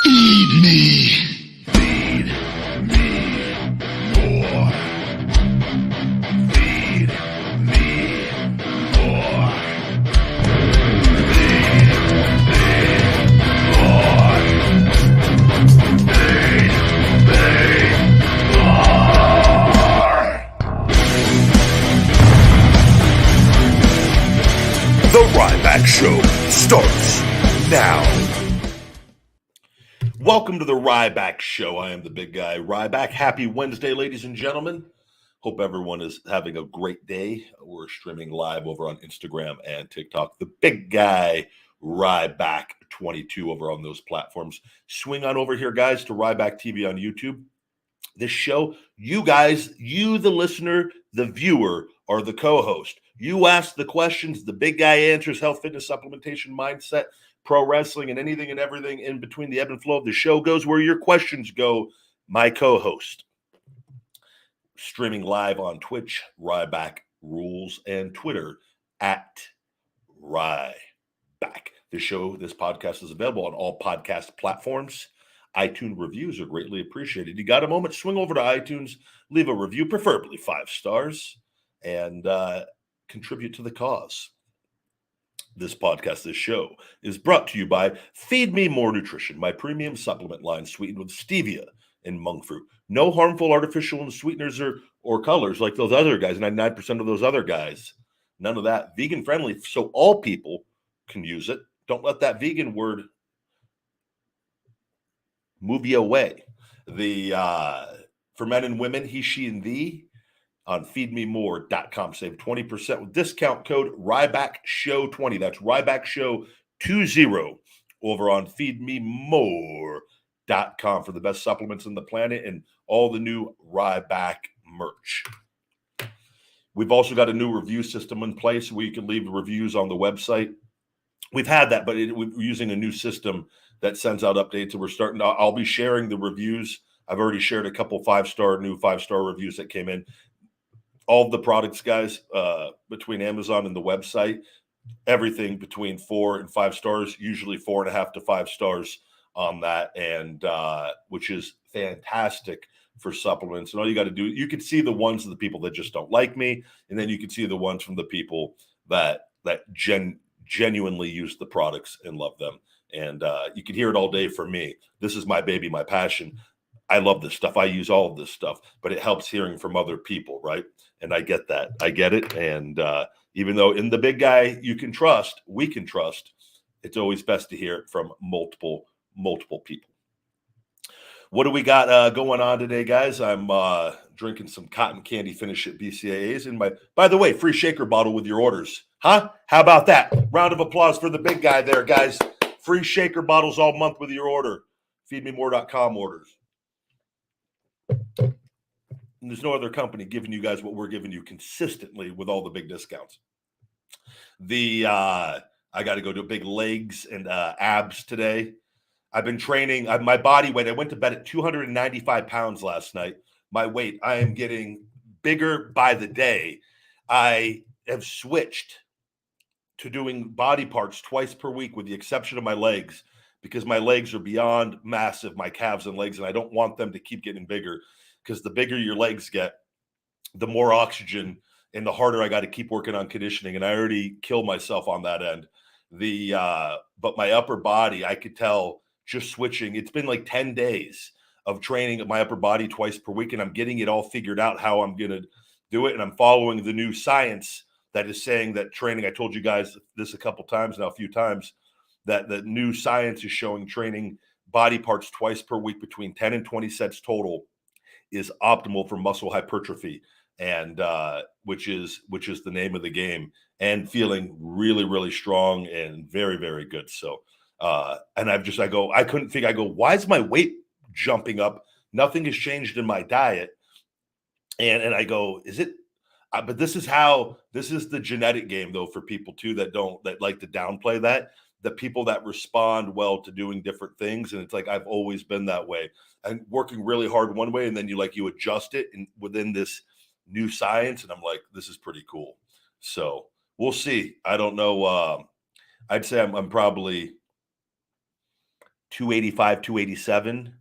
Feed me. Feed me more. Feed me more. The Ryback Show starts now. Welcome to the Ryback Show. I am the big guy, Ryback. Happy Wednesday, ladies and gentlemen. Hope everyone is having a great day. We're streaming live over on Instagram and TikTok. The big guy, RYBACK20 over on those platforms. Swing on over here, guys, to Ryback TV on YouTube. This show, you guys, you the listener, the viewer, are the co-host. You ask the questions, the big guy answers. Health, fitness, supplementation, mindset, pro wrestling, and anything and everything in between. The ebb and flow of the show goes where your questions go. My co-host. Streaming live on Twitch, Ryback Rules, and Twitter at Ryback. This podcast is available on all podcast platforms. iTunes reviews are greatly appreciated. You got a moment, swing over to iTunes, leave a review, preferably 5 stars, and contribute to the cause. This show is brought to you by Feed Me More Nutrition, my premium supplement line sweetened with stevia and monk fruit. No harmful artificial sweeteners or colors like those other guys, 99% of those other guys. None of that. Vegan friendly, so all people can use it. Don't let that vegan word move you away. For men and women, he, she, and thee on feedmemore.com. Save 20% with discount code RYBACKSHOW20. That's RYBACKSHOW20 over on feedmemore.com for the best supplements on the planet and all the new Ryback merch. We've also got a new review system in place where you can leave reviews on the website. We've had that, but we're using a new system that sends out updates. And I'll be sharing the reviews. I've already shared a couple new five-star reviews that came in. All of the products, guys, between Amazon and the website, everything between 4 and 5 stars, usually 4.5 to 5 stars on that, and which is fantastic for supplements. And all you got to do, you can see the ones of the people that just don't like me, and then you can see the ones from the people that genuinely use the products and love them. And you can hear it all day from me. This is my baby, my passion. I love this stuff. I use all of this stuff, but it helps hearing from other people, right? And I get that. I get it. And even though in the big guy we can trust, it's always best to hear it from multiple people. What do we got going on today, guys? I'm drinking some cotton candy finish at BCAAs. And by the way, free shaker bottle with your orders. Huh? How about that? Round of applause for the big guy there, guys. Free shaker bottles all month with your order. Feedmemore.com orders. And there's no other company giving you guys what we're giving you consistently with all the big discounts. I got to go do big legs and abs today. I've been training. My body weight, I went to bed at 295 pounds last night. My weight, I am getting bigger by the day. I have switched to doing body parts twice per week with the exception of my legs because my legs are beyond massive, my calves and legs, and I don't want them to keep getting bigger because the bigger your legs get, the more oxygen and the harder I got to keep working on conditioning. And I already killed myself on that end. But my upper body, I could tell just switching. It's been like 10 days of training my upper body twice per week, and I'm getting it all figured out how I'm going to do it. And I'm following the new science that is saying that training, I told you guys this a few times, that the new science is showing training body parts twice per week between 10 and 20 sets total is optimal for muscle hypertrophy, and which is the name of the game, and feeling really, really strong and very, very good. So, and I couldn't figure, why is my weight jumping up? Nothing has changed in my diet. And I go, is it, but this is the genetic game though, for people too, that like to downplay that, the people that respond well to doing different things. And it's like, I've always been that way and working really hard one way. And then you adjust it within this new science. And I'm like, this is pretty cool. So we'll see. I don't know. I'd say I'm probably 285, 287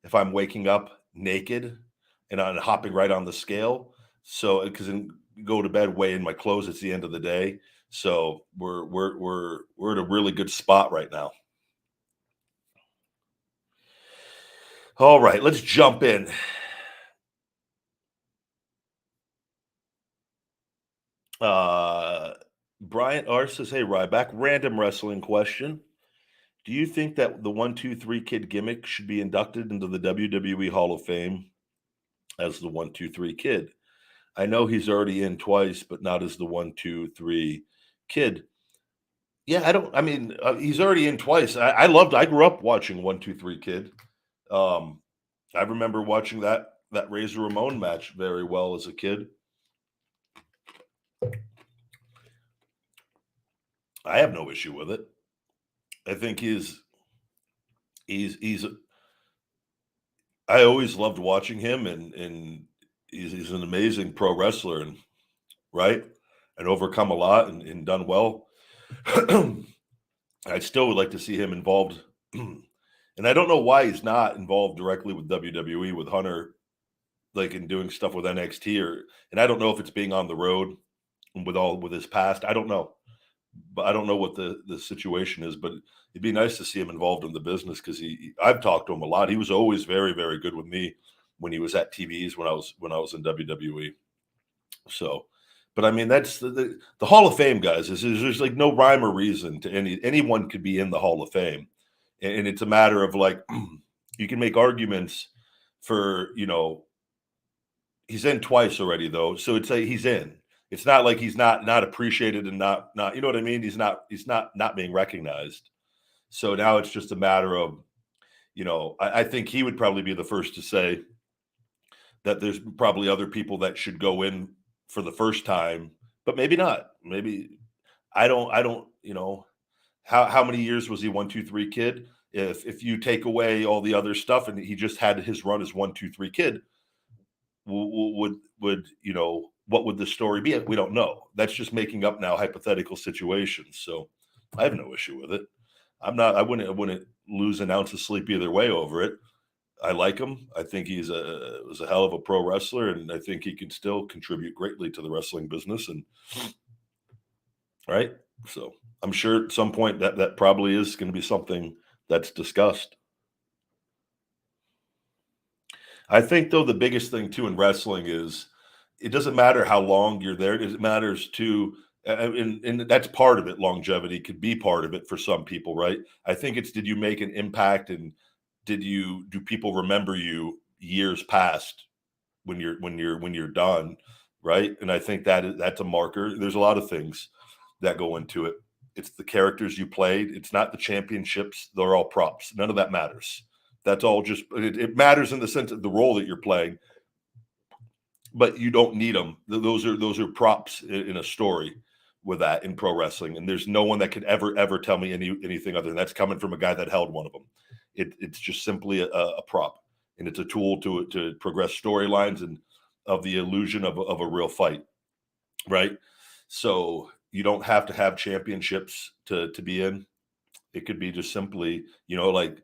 if I'm waking up naked and I'm hopping right on the scale. So because go to bed weighing my clothes, it's the end of the day. So we're at a really good spot right now. All right, let's jump in. Bryant R says, "Hey Ryback, random wrestling question. Do you think that the 1-2-3 Kid gimmick should be inducted into the WWE Hall of Fame as the 1-2-3 Kid? I know he's already in twice, but not as the 1-2-3 Kid." Yeah, I don't. I mean, he's already in twice. I grew up watching 1-2-3 Kid. Um, I remember watching that Razor Ramon match very well as a kid. I have no issue with it. I think he's I always loved watching him, and he's an amazing pro wrestler, and right, and overcome a lot and done well. I still would like to see him involved, and I don't know why he's not involved directly with WWE with Hunter, like in doing stuff with NXT and I don't know if it's being on the road with his past. I don't know, but I don't know what the situation is. But it'd be nice to see him involved in the business because I've talked to him a lot. He was always very very good with me when he was at TVs when I was in WWE. So, but I mean that's the Hall of Fame, guys. There's like no rhyme or reason to anyone could be in the Hall of Fame, and it's a matter of like you can make arguments for he's in twice already though, so it's like he's in. It's not like he's not appreciated and not you know what I mean. He's not being recognized. So now it's just a matter of I think he would probably be the first to say that there's probably other people that should go in for the first time, but maybe not. Maybe I don't how many years was he 1-2-3 Kid? If you take away all the other stuff and he just had his run as 1-2-3 Kid, would what would the story be? We don't know. That's just making up now hypothetical situations. So I have no issue with it. I wouldn't lose an ounce of sleep either way over it. I like him. I think was a hell of a pro wrestler, and I think he can still contribute greatly to the wrestling business. And right, so I'm sure at some point that probably is going to be something that's discussed. I think though the biggest thing too in wrestling is it doesn't matter how long you're there. It matters too, and that's part of it. Longevity could be part of it for some people, right? I think it's did you make an impact and do people remember you years past when you're done, right? And I think that's a marker. There's a lot of things that go into it. It's the characters you played. It's not the championships. They're all props. None of that matters. That's all just it matters in the sense of the role that you're playing, but you don't need them. Those are props in a story with that in pro wrestling. And there's no one that could ever tell me anything other than that's coming from a guy that held one of them. It's just simply a prop, and it's a tool to progress storylines and of the illusion of a real fight, right? So you don't have to have championships to be in. It could be just simply, like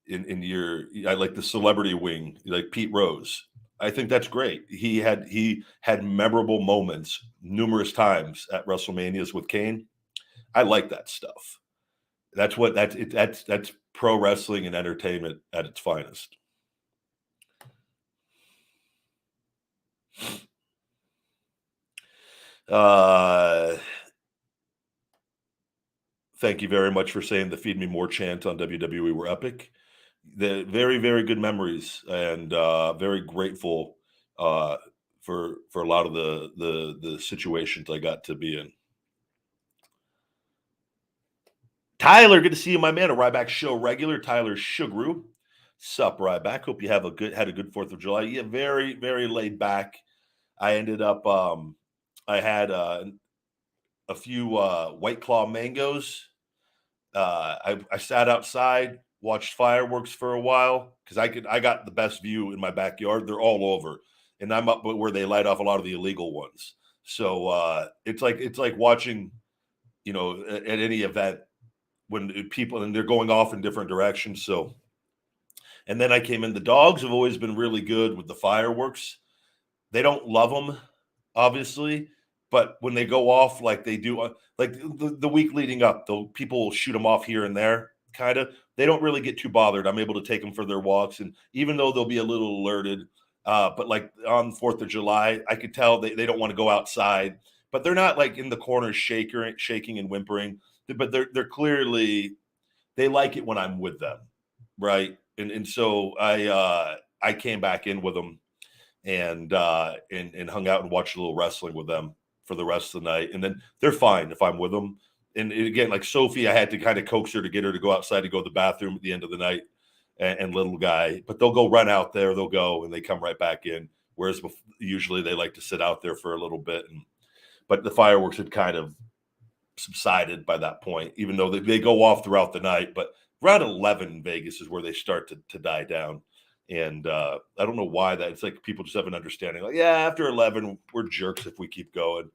I like the celebrity wing, like Pete Rose. I think that's great. He had memorable moments numerous times at WrestleManias with Kane. I like that stuff. That's pro wrestling and entertainment at its finest. Thank you very much for saying the "Feed Me More" chant on WWE were epic. The very very good memories and very grateful for a lot of the situations I got to be in. Tyler, good to see you, my man. A Ryback show regular, Tyler Sugaru. Sup, Ryback. Hope you had a good 4th of July. Yeah, very, very laid back. I ended up I had a few White Claw mangoes. I sat outside, watched fireworks for a while because I got the best view in my backyard. They're all over, and I'm up where they light off a lot of the illegal ones. So it's like watching, at any event. when people and they're going off in different directions. So, and then I came in. The dogs have always been really good with the fireworks. They don't love them, obviously, but when they go off like they do, like the week leading up, people will shoot them off here and there, kind of. They don't really get too bothered. I'm able to take them for their walks, and even though they'll be a little alerted, but like on 4th of July, I could tell they don't want to go outside, but they're not like in the corners shaking and whimpering, but they're clearly they like it when I'm with them, right? And so I came back in with them and hung out and watched a little wrestling with them for the rest of the night. And then they're fine if I'm with them. And again, like Sophie, I had to kind of coax her to get her to go outside to go to the bathroom at the end of the night. And little guy, but they'll go run out there, they'll go and they come right back in. Whereas usually they like to sit out there for a little bit. But the fireworks had kind of subsided by that point, even though they go off throughout the night. But around 11 in Vegas is where they start to die down. And I don't know why that. It's like people just have an understanding. Like, yeah, after 11, we're jerks if we keep going.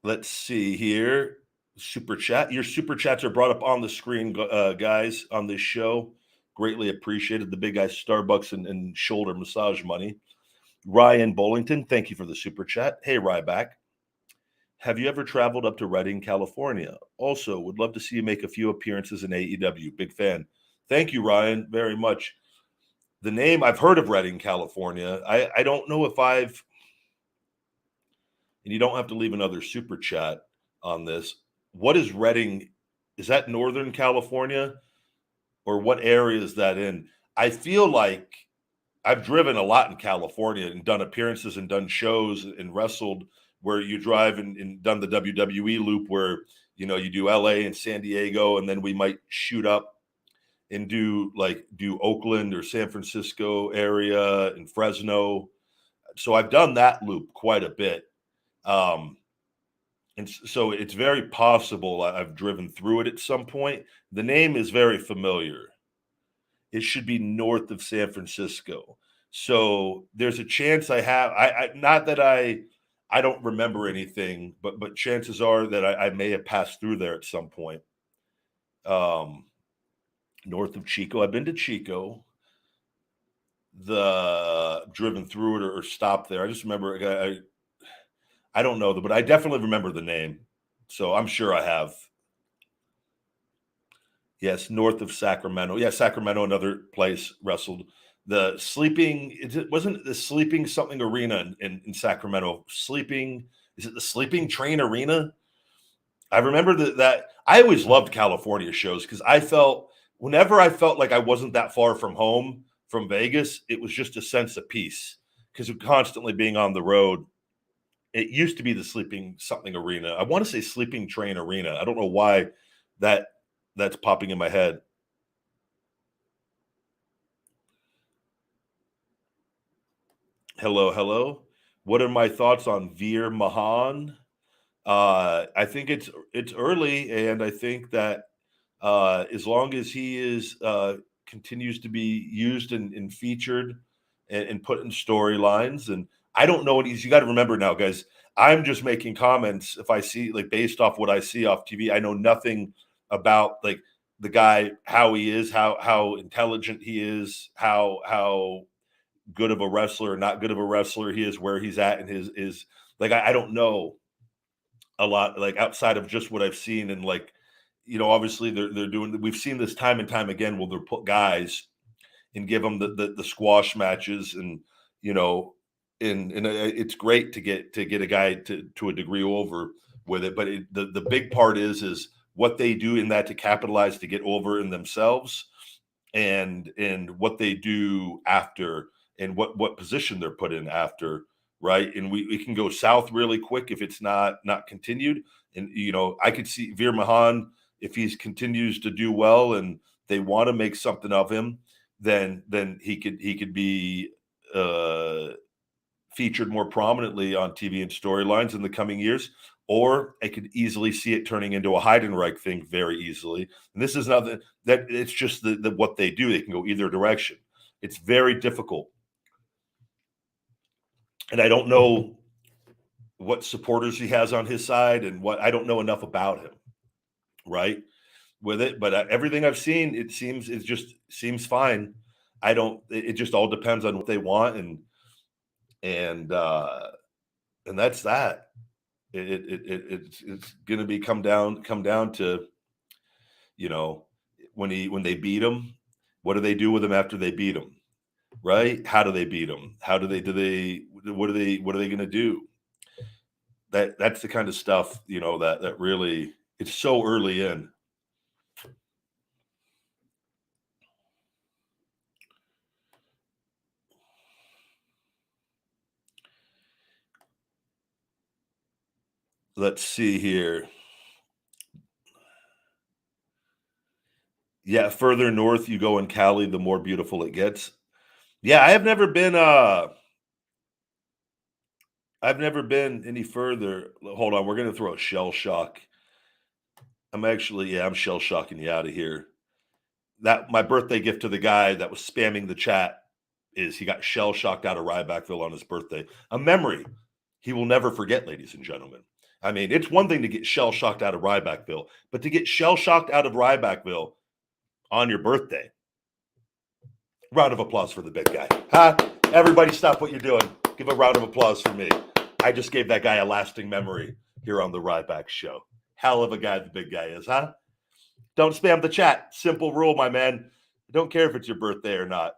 Let's see here. Super chat. Your super chats are brought up on the screen, guys, on this show. Greatly appreciated. The big guy Starbucks and shoulder massage money. Ryan Bollington, thank you for the super chat. Hey, Ryback. Have you ever traveled up to Redding, California? Also, would love to see you make a few appearances in AEW. Big fan. Thank you, Ryan, very much. The name, I've heard of Redding, California. I don't know if I've, and you don't have to leave another super chat on this. What is Redding? Is that Northern California? Or what area is that in? I feel like I've driven a lot in California and done appearances and done shows and wrestled where you drive and done the WWE loop where, you know, you do LA and San Diego, and then we might shoot up and do Oakland or San Francisco area and Fresno. So I've done that loop quite a bit. And so it's very possible I've driven through it at some point. The name is very familiar. It should be north of San Francisco. So there's a chance I have. Not that I don't remember anything, but chances are that I may have passed through there at some point. North of Chico. I've been to Chico. Driven through it or stopped there. I just remember I don't know, but I definitely remember the name. So I'm sure I have. Yes, north of Sacramento. Yeah, Sacramento, another place wrestled. The sleeping, wasn't the sleeping something arena in Sacramento? Is it the Sleeping Train Arena? I remember that I always loved California shows because whenever I felt like I wasn't that far from home, from Vegas, it was just a sense of peace because of constantly being on the road. It used to be the Sleeping something arena. I want to say Sleeping Train Arena. I don't know why that's popping in my head. Hello. What are my thoughts on Veer Mahan? I think it's early, and I think that as long as he is continues to be used and featured and put in storylines, and I don't know what you got to remember now, guys. I'm just making comments if I see based off what I see off TV. I know nothing about the guy, how he is, how intelligent he is, how good of a wrestler or not good of a wrestler he is, where he's at in his I don't know a lot outside of just what I've seen and obviously they're doing. We've seen this time and time again where they'll put guys and give them the squash matches and and it's great to get a guy to a degree over with it, but the big part is what they do in that to capitalize to get over in themselves and what they do after and what position they're put in after, right? And we can go south really quick if it's not continued. And I could see Veer Mahan, if he continues to do well and they want to make something of him, then he could be featured more prominently on TV and storylines in the coming years. Or I could easily see it turning into a Heidenreich thing very easily. And this is nothing that it's just the what they do. They can go either direction. It's very difficult. And I don't know what supporters he has on his side, and what I don't know enough about him, right? With it, but everything I've seen, it just seems fine. I don't. It just all depends on what they want, and uh, and that's that. It's going to be come down to, you know, when they beat him, what do they do with him after they beat him, right? How do they beat him? How do they what are they going to do? That's the kind of stuff, that really, it's so early in. Let's see here. Yeah, further north you go in Cali, the more beautiful it gets. Yeah, I've never been any further. Hold on, we're gonna throw a shell shock. I'm shell shocking you out of here. That my birthday gift to the guy that was spamming the chat is he got shell shocked out of Rybackville on his birthday. A memory he will never forget, ladies and gentlemen. I mean, it's one thing to get shell shocked out of Rybackville, but to get shell shocked out of Rybackville on your birthday. Round of applause for the big guy. Huh? Everybody stop what you're doing. Give a round of applause for me. I just gave that guy a lasting memory here on the Ryback Show. Hell of a guy the big guy is, huh? Don't spam the chat. Simple rule, my man. I don't care if it's your birthday or not.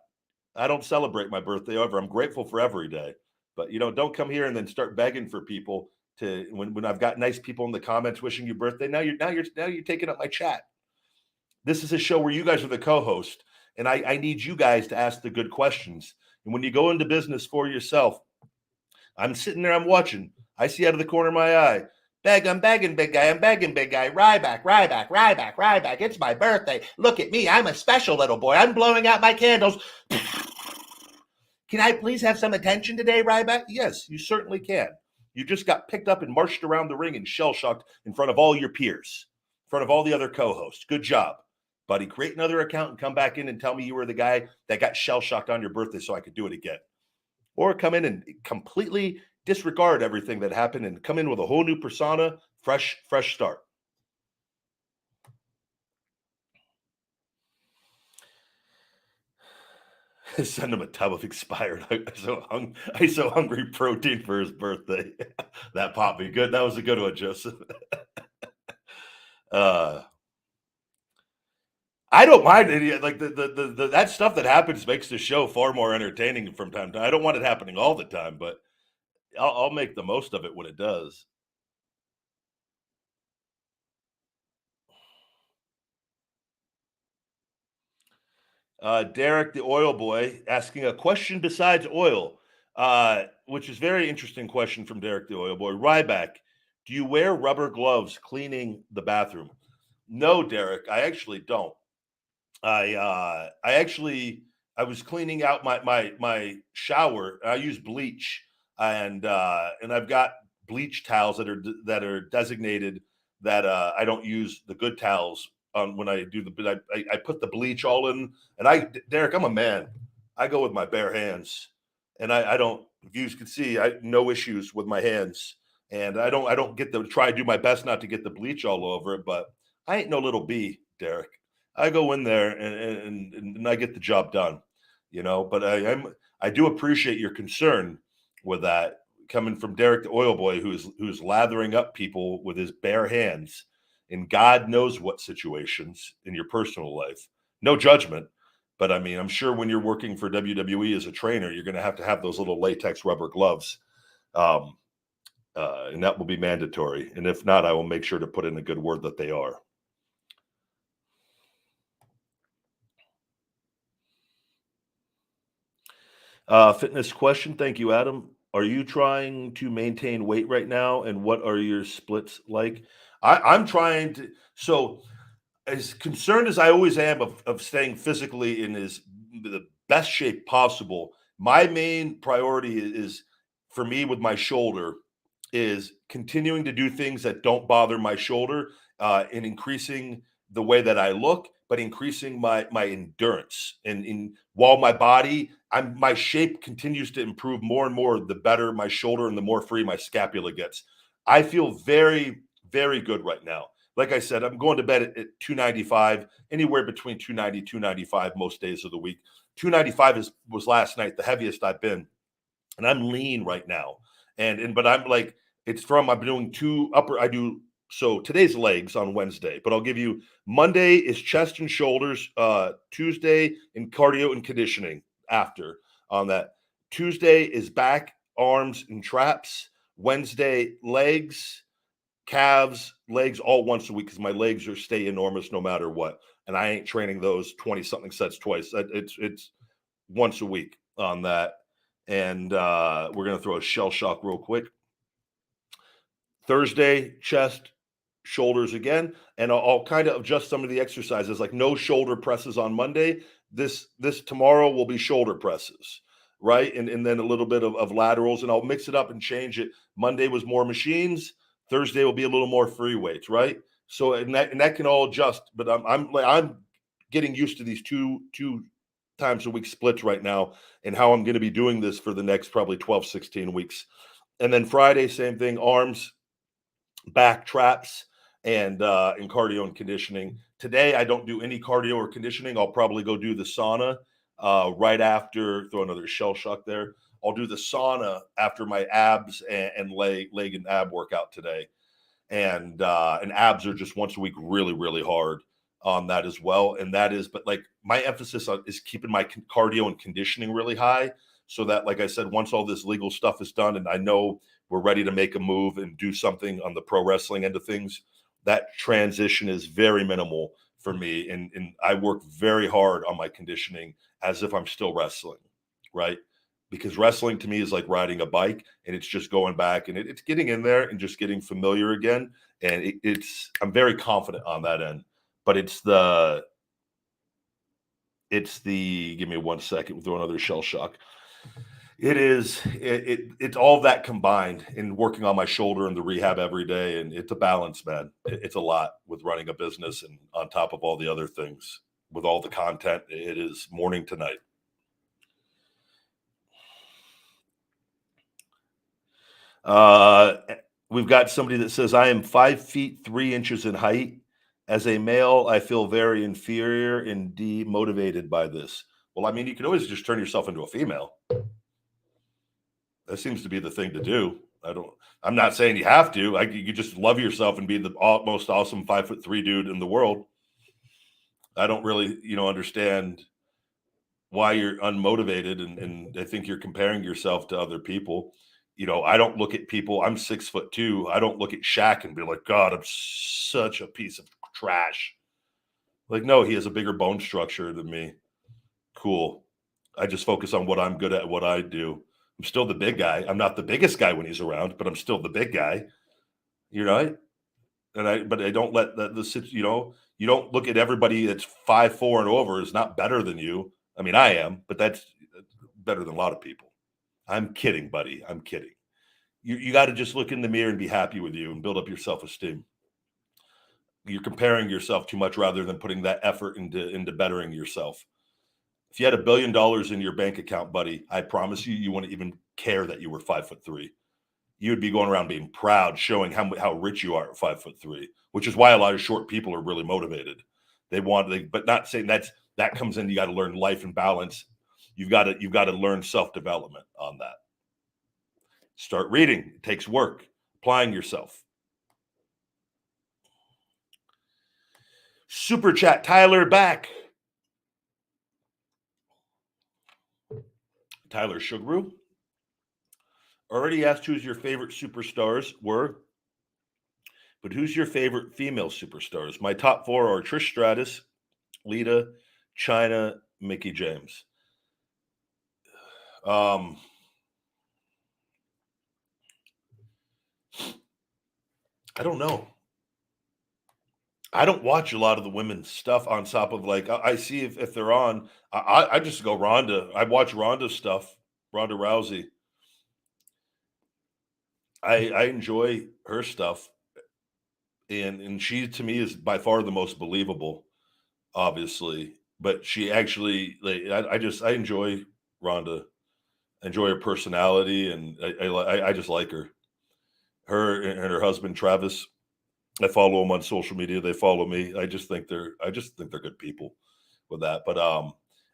I don't celebrate my birthday ever. I'm grateful for every day. But don't come here and then start begging for people to when I've got nice people in the comments wishing you birthday. Now you're taking up my chat. This is a show where you guys are the co-host, and I need you guys to ask the good questions. And when you go into business for yourself, I'm sitting there, I'm watching. I see out of the corner of my eye. I'm begging, big guy. I'm begging, big guy. Ryback, Ryback, Ryback, Ryback. It's my birthday. Look at me. I'm a special little boy. I'm blowing out my candles. Can I please have some attention today, Ryback? Yes, you certainly can. You just got picked up and marched around the ring and shell-shocked in front of all your peers, in front of all the other co-hosts. Good job, buddy. Create another account and come back in and tell me you were the guy that got shell-shocked on your birthday so I could do it again. Or come in and completely disregard everything that happened and come in with a whole new persona, fresh start. Send him a tub of expired. I so hungry protein for his birthday. That popped me good. That was a good one, Joseph. I don't mind it. Like the that stuff that happens makes the show far more entertaining from time to time. I don't want it happening all the time, but I'll make the most of it when it does. Derek, the oil boy, asking a question besides oil, which is very interesting question from Derek, the oil boy. Ryback, do you wear rubber gloves cleaning the bathroom? No, Derek, I actually don't. I was cleaning out my shower. I use bleach, and I've got bleach towels that are designated that I don't use the good towels when I do I put the bleach all in. And Derek, I'm a man. I go with my bare hands, and I don't. If you can see, I no issues with my hands, and I don't get to try to do my best not to get the bleach all over it. But I ain't no little bee, Derek. I go in there and I get the job done, But I do appreciate your concern with that coming from Derek the Oil Boy, who's lathering up people with his bare hands in God knows what situations in your personal life. No judgment, but I mean, I'm sure when you're working for WWE as a trainer, you're going to have those little latex rubber gloves, and that will be mandatory. And if not, I will make sure to put in a good word that they are. Fitness question. Thank you, Adam. Are you trying to maintain weight right now? And what are your splits like? I'm trying to. So, as concerned as I always am of staying physically in the best shape possible, my main priority is for me with my shoulder is continuing to do things that don't bother my shoulder, and increasing the way that I look, but increasing my endurance and in while my body my shape continues to improve more and more. The better my shoulder and the more free my scapula gets. I feel very, very good right now. Like I said, I'm going to bed at 295, anywhere between 290, 295 most days of the week. 295 was last night, the heaviest I've been, and I'm lean right now. But I'm like, I'm doing I do, so today's legs on Wednesday, but I'll give you, Monday is chest and shoulders, Tuesday in cardio and conditioning after on that. Tuesday is back, arms and traps. Wednesday, legs, calves, legs, all once a week, because my legs stay enormous no matter what. And I ain't training those 20 something sets twice. It's once a week on that. And we're going to throw a shell shock real quick. Thursday, chest, shoulders again, and I'll kind of adjust some of the exercises, like no shoulder presses on Monday. This tomorrow will be shoulder presses, right? And then a little bit of laterals, and I'll mix it up and change it. Monday was more machines. Thursday will be a little more free weights, right? So and that can all adjust. But I'm getting used to these two times a week splits right now, and how I'm going to be doing this for the next probably 12, 16 weeks. And then Friday, same thing, arms, back, traps, and in cardio and conditioning. Today, I don't do any cardio or conditioning. I'll probably go do the sauna right after. Throw another shell shock there. I'll do the sauna after my abs and leg and ab workout today. And abs are just once a week, really, really hard on that as well. And that is, but like my emphasis is keeping my cardio and conditioning really high, so that, like I said, once all this legal stuff is done and I know we're ready to make a move and do something on the pro wrestling end of things, that transition is very minimal for me. And I work very hard on my conditioning as if I'm still wrestling, right? Because wrestling to me is like riding a bike, and it's just going back and it's getting in there and just getting familiar again. And I'm very confident on that end, but it's the, give me 1 second, we'll throw another shell shock. It's all of that combined in working on my shoulder and the rehab every day. And it's a balance, man. It's a lot with running a business, and on top of all the other things with all the content, it is morning to night. We've got somebody that says, I am 5 feet 3 inches in height. As a male, I feel very inferior and demotivated by this. Well, I mean, you can always just turn yourself into a female. That seems to be the thing to do. I'm not saying you have to. You just love yourself and be the most awesome 5'3" dude in the world. I don't really, understand why you're unmotivated, and I think you're comparing yourself to other people. I don't look at people. I'm 6'2". I don't look at Shaq and be like, God, I'm such a piece of trash. Like, no, he has a bigger bone structure than me. Cool. I just focus on what I'm good at, what I do. I'm still the big guy. I'm not the biggest guy when he's around, but I'm still the big guy. Right? But I don't let you don't look at everybody that's 5'4" and over is not better than you. I mean, I am, but that's better than a lot of people. I'm kidding, buddy. I'm kidding. You got to just look in the mirror and be happy with you and build up your self-esteem. You're comparing yourself too much rather than putting that effort into bettering yourself. If you had $1 billion in your bank account, buddy, I promise you wouldn't even care that you were 5'3". You would be going around being proud, showing how rich you are at 5'3", which is why a lot of short people are really motivated. But not saying that comes in. You got to learn life and balance. You've got to learn self-development on that. Start reading. It takes work. Applying yourself. Super chat, Tyler back. Tyler Sugaru already asked who's your favorite superstars were, but who's your favorite female superstars? My top 4 are Trish Stratus, Lita, China, Mickie James. I don't know. I don't watch a lot of the women's stuff on top of, like, I see if they're on. I just go Ronda. I watch Ronda's stuff, Ronda Rousey. I enjoy her stuff, and she to me is by far the most believable, obviously. But she actually, like, I enjoy Rhonda. I enjoy her personality, and I just like her. Her and her husband Travis. I follow them on social media. They follow me. I just think they're good people with that. But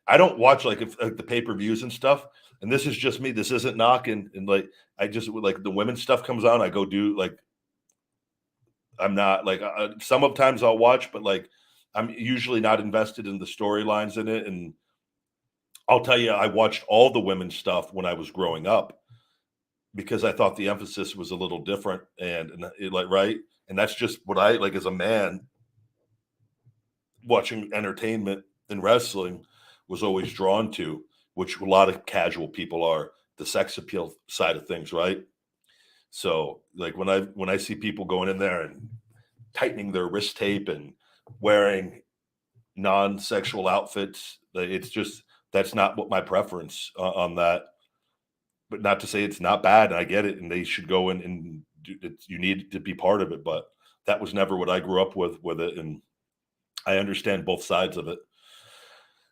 I don't watch like if like the pay-per-views and stuff. And this is just me. This isn't knocking. And like I just like the women's stuff comes on, I go do like I'm not like sometimes I'll watch, but like I'm usually not invested in the storylines in it. And I'll tell you, I watched all the women's stuff when I was growing up because I thought the emphasis was a little different, and it, like right, and that's just what I like as a man watching entertainment and wrestling was always drawn to, which a lot of casual people are the sex appeal side of things, right? So like when I see people going in there and tightening their wrist tape and wearing non-sexual outfits, it's just that's not what my preference on that. But not to say it's not bad. And I get it, and they should go in and do it. You need to be part of it, but that was never what I grew up with it, and I understand both sides of it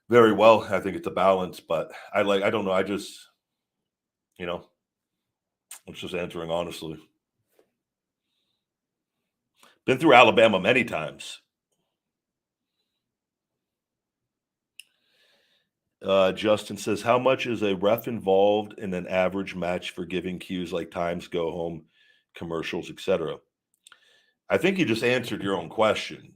very well. I think it's a balance, but I don't know. I just you know I'm just answering honestly. Been through Alabama many times. Justin says, "How much is a ref involved in an average match for giving cues like times, go home, commercials, etc.?" I think you just answered your own question.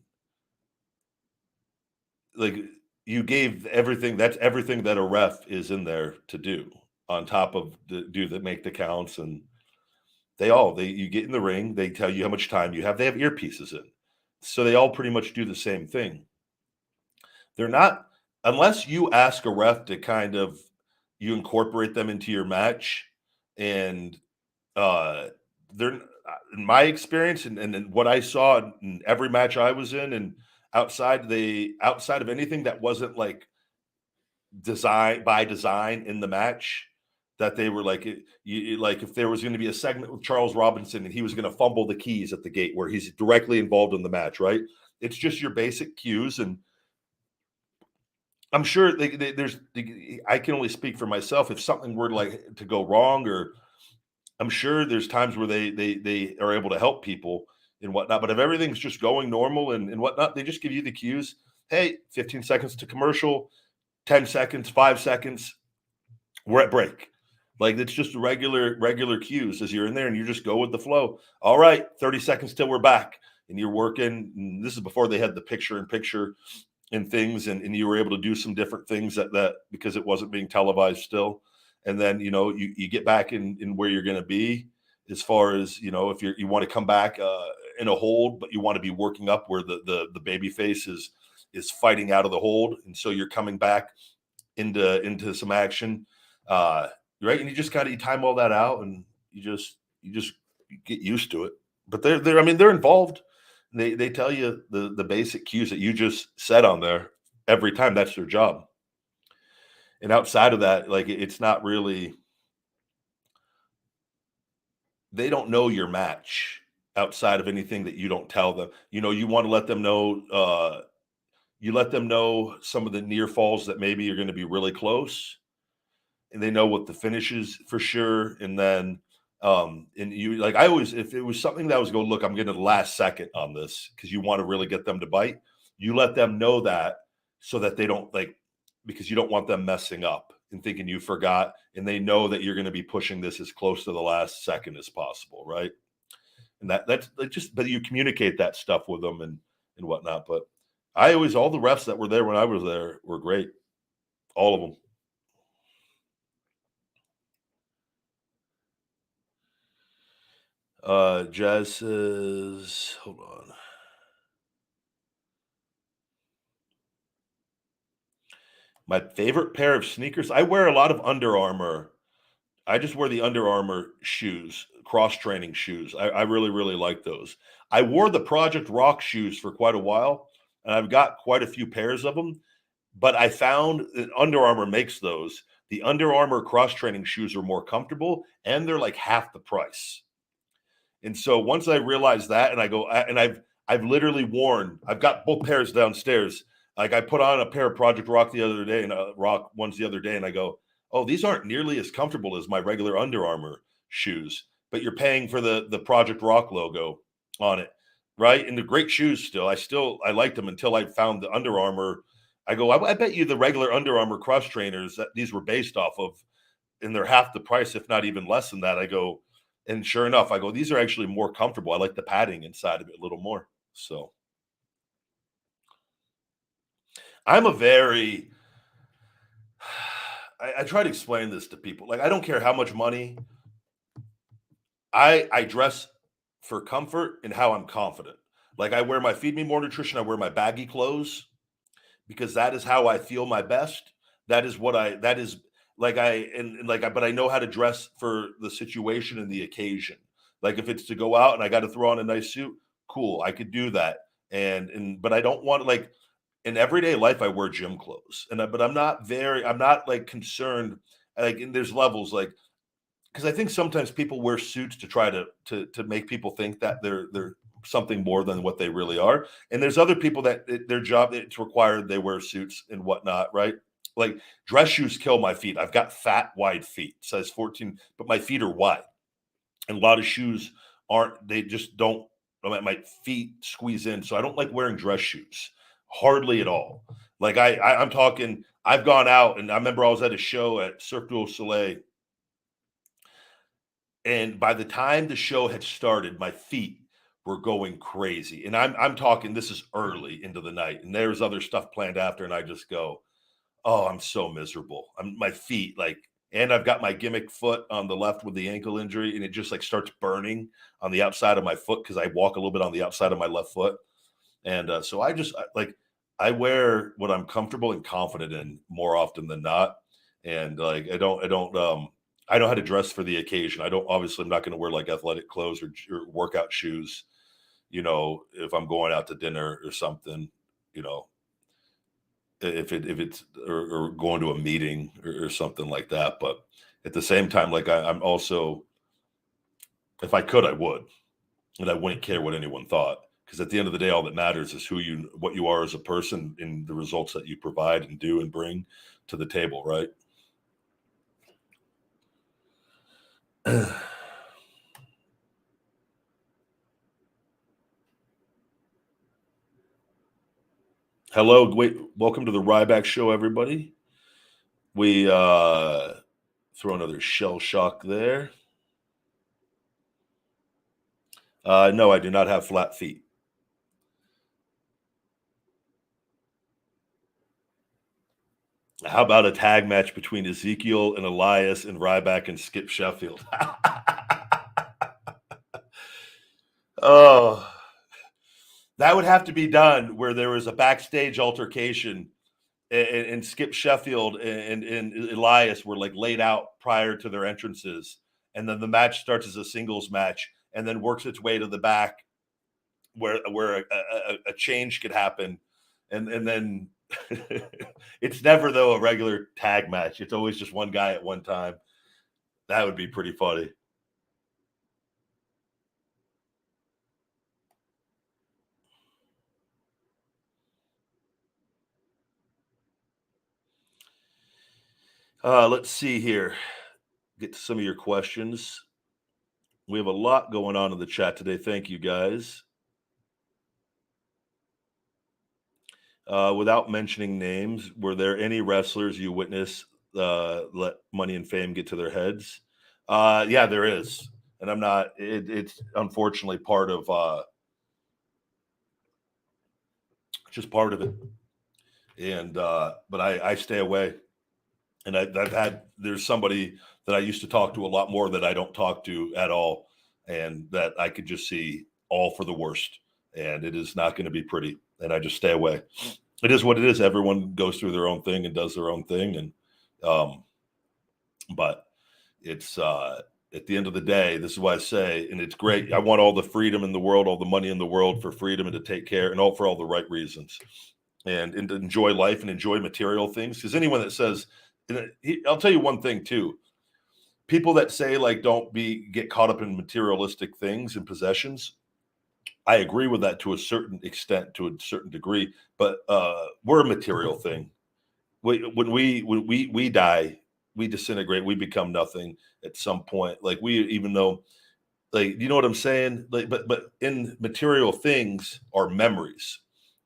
Like you gave everything. That's everything that a ref is in there to do, on top of the do that make the counts, and they you get in the ring. They tell you how much time you have. They have earpieces in, so they all pretty much do the same thing. They're not unless you ask a ref to kind of you incorporate them into your match, and uh they're in my experience and what I saw in every match I was in, and outside of anything that wasn't like design in the match, that they were like like if there was going to be a segment with Charles Robinson and he was going to fumble the keys at the gate where he's directly involved in the match, right? It's just your basic cues, and I'm sure I can only speak for myself. If something were like to go wrong, or I'm sure there's times where they are able to help people and whatnot. But if everything's just going normal and whatnot, they just give you the cues. Hey, 15 seconds to commercial, 10 seconds, 5 seconds, we're at break. Like it's just regular cues as you're in there, and you just go with the flow. All right, 30 seconds till we're back. And you're working. And this is before they had the picture in picture and things, and you were able to do some different things that because it wasn't being televised still. And then you get back in where you're going to be, as far as if you want to come back in a hold, but you want to be working up where the baby face is fighting out of the hold, and so you're coming back into some action, right? And you just kind of you time all that out, and you just get used to it. But they're I mean they're involved. They tell you the basic cues that you just said on there every time. That's their job. And outside of that, like it's not really they don't know your match outside of anything that you don't tell them. You want to let them know you let them know some of the near falls that maybe you're going to be really close, and they know what the finish is for sure. And then and you like I always if it was something that was going, look, I'm getting the last second on this because you want to really get them to bite, you let them know that, so that they don't like, because you don't want them messing up and thinking you forgot, and they know that you're going to be pushing this as close to the last second as possible, right? And that's just, but you communicate that stuff with them and whatnot. But I always all the refs that were there when I was there were great, all of them. Jazz says, hold on. My favorite pair of sneakers. I wear a lot of Under Armour. I just wear the Under Armour shoes, cross training shoes. I really, really like those. I wore the Project Rock shoes for quite a while, and I've got quite a few pairs of them. But I found that Under Armour makes those. The Under Armour cross training shoes are more comfortable, and they're like half the price. And so once I realized that, and I go, and I've literally worn, I've got both pairs downstairs. Like I put on a pair of Project Rock the other day, and Rock ones the other day, and I go, oh, these aren't nearly as comfortable as my regular Under Armour shoes, but you're paying for the Project Rock logo on it, right? And they're great shoes still. I liked them until I found the Under Armour. I go, I bet you the regular Under Armour cross trainers that these were based off of, and they're half the price, if not even less than that. I go, and sure enough, I go, these are actually more comfortable. I like the padding inside of it a little more. So I'm a very, I try to explain this to people. Like, I don't care how much money I dress for comfort and how I'm confident. Like, I wear my Feed Me More Nutrition, I wear my baggy clothes because that is how I feel my best. That is what I that is like I and like I but I know how to dress for the situation and the occasion. Like, if it's to go out and I got to throw on a nice suit, cool, I could do that. And but I don't want, like, in everyday life I wear gym clothes. But I'm not like concerned, like, and there's levels, like, because I think sometimes people wear suits to try to make people think that they're something more than what they really are. And there's other people that their job, it's required they wear suits and whatnot, right? Like, dress shoes kill my feet. I've got fat, wide feet, size 14, but my feet are wide. And a lot of shoes aren't. They just don't. My feet squeeze in, so I don't like wearing dress shoes hardly at all. Like, I'm talking. I've gone out, and I remember I was at a show at Cirque du Soleil, and by the time the show had started, my feet were going crazy. And I'm talking, this is early into the night, and there's other stuff planned after, and I just go, oh, I'm so miserable. My feet, like, and I've got my gimmick foot on the left with the ankle injury, and it just like starts burning on the outside of my foot because I walk a little bit on the outside of my left foot. And so like, I wear what I'm comfortable and confident in more often than not. And like, I know how to dress for the occasion. I don't, obviously, I'm not going to wear like athletic clothes or workout shoes, if I'm going out to dinner or something, you know, if it's or going to a meeting or something like that. But at the same time, like, I'm also, if I could, I would, and I wouldn't care what anyone thought, because at the end of the day, all that matters is what you are as a person and the results that you provide and do and bring to the table, right? Hello, wait, welcome to the Ryback Show, everybody. We throw another shell shock there. No, I do not have flat feet. How about a tag match between Ezekiel and Elias and Ryback and Skip Sheffield? Oh, that would have to be done where there was a backstage altercation, and Skip Sheffield and Elias were like laid out prior to their entrances. And then the match starts as a singles match and then works its way to the back where a change could happen. And then it's never, though, a regular tag match. It's always just one guy at one time. That would be pretty funny. Let's see here. Get to some of your questions. We have a lot going on in the chat today. Thank you, guys. Without mentioning names, were there any wrestlers you witnessed let money and fame get to their heads? Yeah, there is, and I'm not. It's unfortunately part of just part of it, and but I stay away. And I've had, there's somebody that I used to talk to a lot more that I don't talk to at all, and that I could just see all for the worst, and it is not going to be pretty, and I just stay away. It is what it is. Everyone goes through their own thing and does their own thing, and but it's at the end of the day, this is why I say, and it's great. I want all the freedom in the world, all the money in the world for freedom and to take care, and all for all the right reasons, and to enjoy life and enjoy material things. Because anyone that says, I'll tell you one thing too. People that say, like, don't get caught up in materialistic things and possessions. I agree with that to a certain extent, to a certain degree, but we're a material thing. When we die, we disintegrate, we become nothing at some point. Like we, even though, like, you know what I'm saying? Like, but in material things are memories.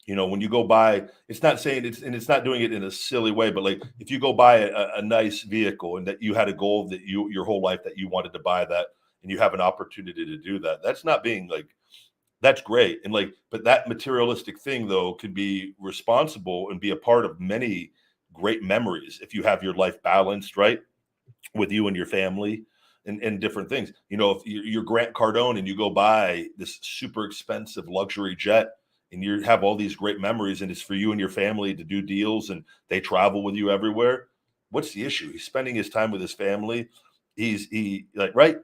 You know, when you go buy, it's not saying it's, and it's not doing it in a silly way, but like if you go buy a nice vehicle and that you had a goal that you your whole life that you wanted to buy that, and you have an opportunity to do that, that's not being like, that's great. And like, but that materialistic thing though could be responsible and be a part of many great memories if you have your life balanced right with you and your family and different things. You know, if you're Grant Cardone and you go buy this super expensive luxury jet and you have all these great memories and it's for you and your family to do deals and they travel with you everywhere. What's the issue? He's spending his time with his family. He like, right.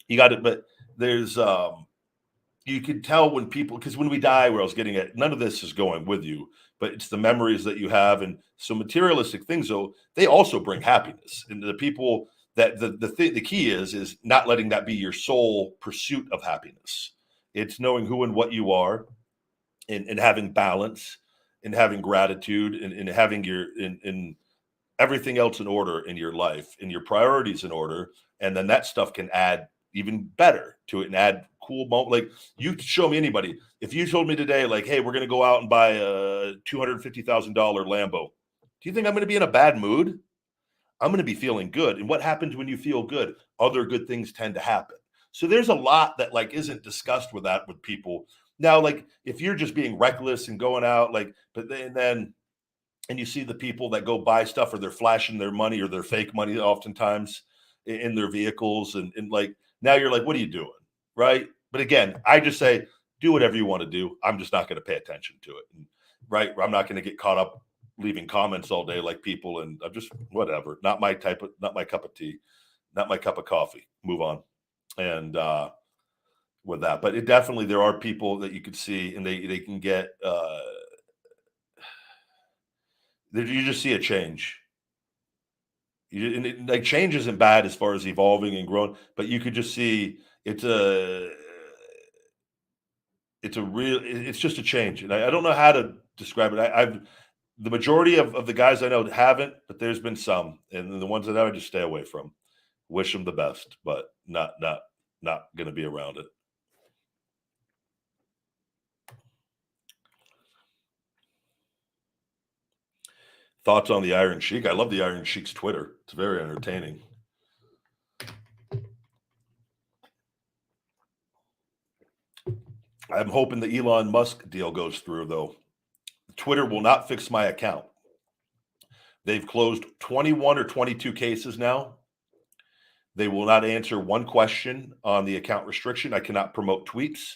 You got it. But there's, you can tell when people, because when we die, where I was getting at, none of this is going with you, but it's the memories that you have. And so materialistic things, though, they also bring happiness. And the people that the key is not letting that be your sole pursuit of happiness. It's knowing who and what you are, and having balance, and having gratitude, and having your in everything else in order in your life, and your priorities in order, and then that stuff can add even better to it and add cool moment. Like, you show me anybody. If you told me today, like, hey, we're gonna go out and buy a $250,000 Lambo, do you think I'm gonna be in a bad mood? I'm gonna be feeling good. And what happens when you feel good? Other good things tend to happen. So there's a lot that like isn't discussed with that with people. Now, like if you're just being reckless and going out, like, but then and you see the people that go buy stuff or they're flashing their money or their fake money oftentimes in their vehicles, and like now you're like, what are you doing, right? But again, I just say do whatever you want to do. I'm just not going to pay attention to it, and, right? I'm not going to get caught up leaving comments all day like people, and I'm just whatever. Not my type of, not my cup of tea, not my cup of coffee. Move on, and with that, but it definitely, there are people that you could see, and they can get. You just see a change. And like change isn't bad as far as evolving and growing, but you could just see it's a real, it's just a change, and I don't know how to describe it. I've the majority of the guys I know haven't, but there's been some, and the ones that I would just stay away from. Wish them the best, but not going to be around it. Thoughts on the Iron Sheik? I love the Iron Sheik's Twitter. It's very entertaining. I'm hoping the Elon Musk deal goes through, though. Twitter will not fix my account. They've closed 21 or 22 cases now. They will not answer one question on the account restriction. I cannot promote tweets.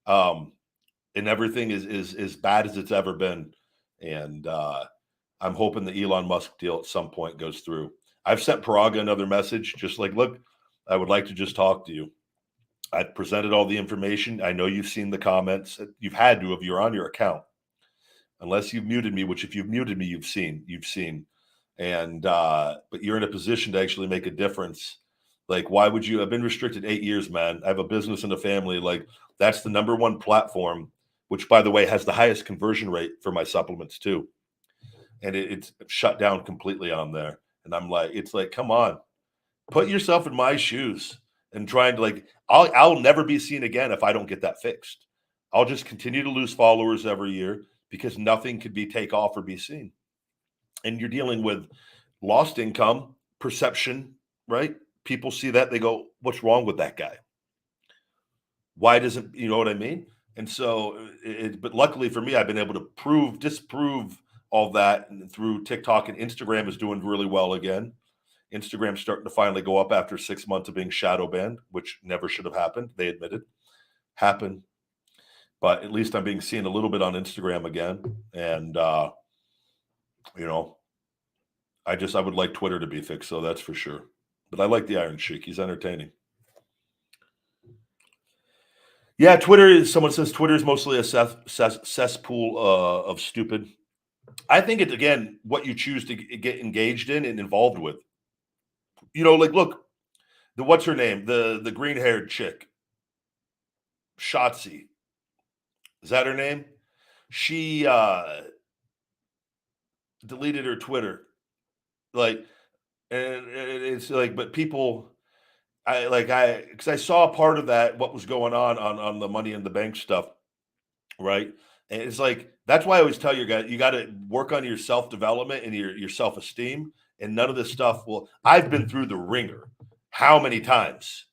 And everything is as bad as it's ever been. And I'm hoping the Elon Musk deal at some point goes through. I've sent Paraga another message, just like, look, I would like to just talk to you. I've presented all the information. I know you've seen the comments. You've had to if you're on your account, unless you've muted me. Which if you've muted me, you've seen. And but you're in a position to actually make a difference. Like, why would you? I've been restricted 8 years, man. I have a business and a family. Like, that's the number one platform, which, by the way, has the highest conversion rate for my supplements too. And it's shut down completely on there. And I'm like, it's like, come on, put yourself in my shoes and trying to like, I'll never be seen again if I don't get that fixed. I'll just continue to lose followers every year because nothing could be take off or be seen. And you're dealing with lost income, perception, right? People see that, they go, what's wrong with that guy? Why doesn't, you know what I mean? And so, but luckily for me, I've been able to disprove all that, and through TikTok, and Instagram is doing really well again. Instagram's starting to finally go up after 6 months of being shadow banned, which never should have happened. They admitted happened, but at least I'm being seen a little bit on Instagram again. And you know, I would like Twitter to be fixed, so that's for sure. But I like the Iron Sheik. He's entertaining. Yeah, Twitter is. Someone says Twitter is mostly a cesspool of stupid. I think it's, again, what you choose to get engaged in and involved with. You know, like, look, what's her name? The green haired chick, Shotzi. Is that her name? She deleted her Twitter. Like, and it's like, but people, because I saw part of that, what was going on the Money in the Bank stuff, right? And it's like that's why I always tell your guys, you got to work on your self development and your self esteem, and none of this stuff will. I've been through the ringer. How many times?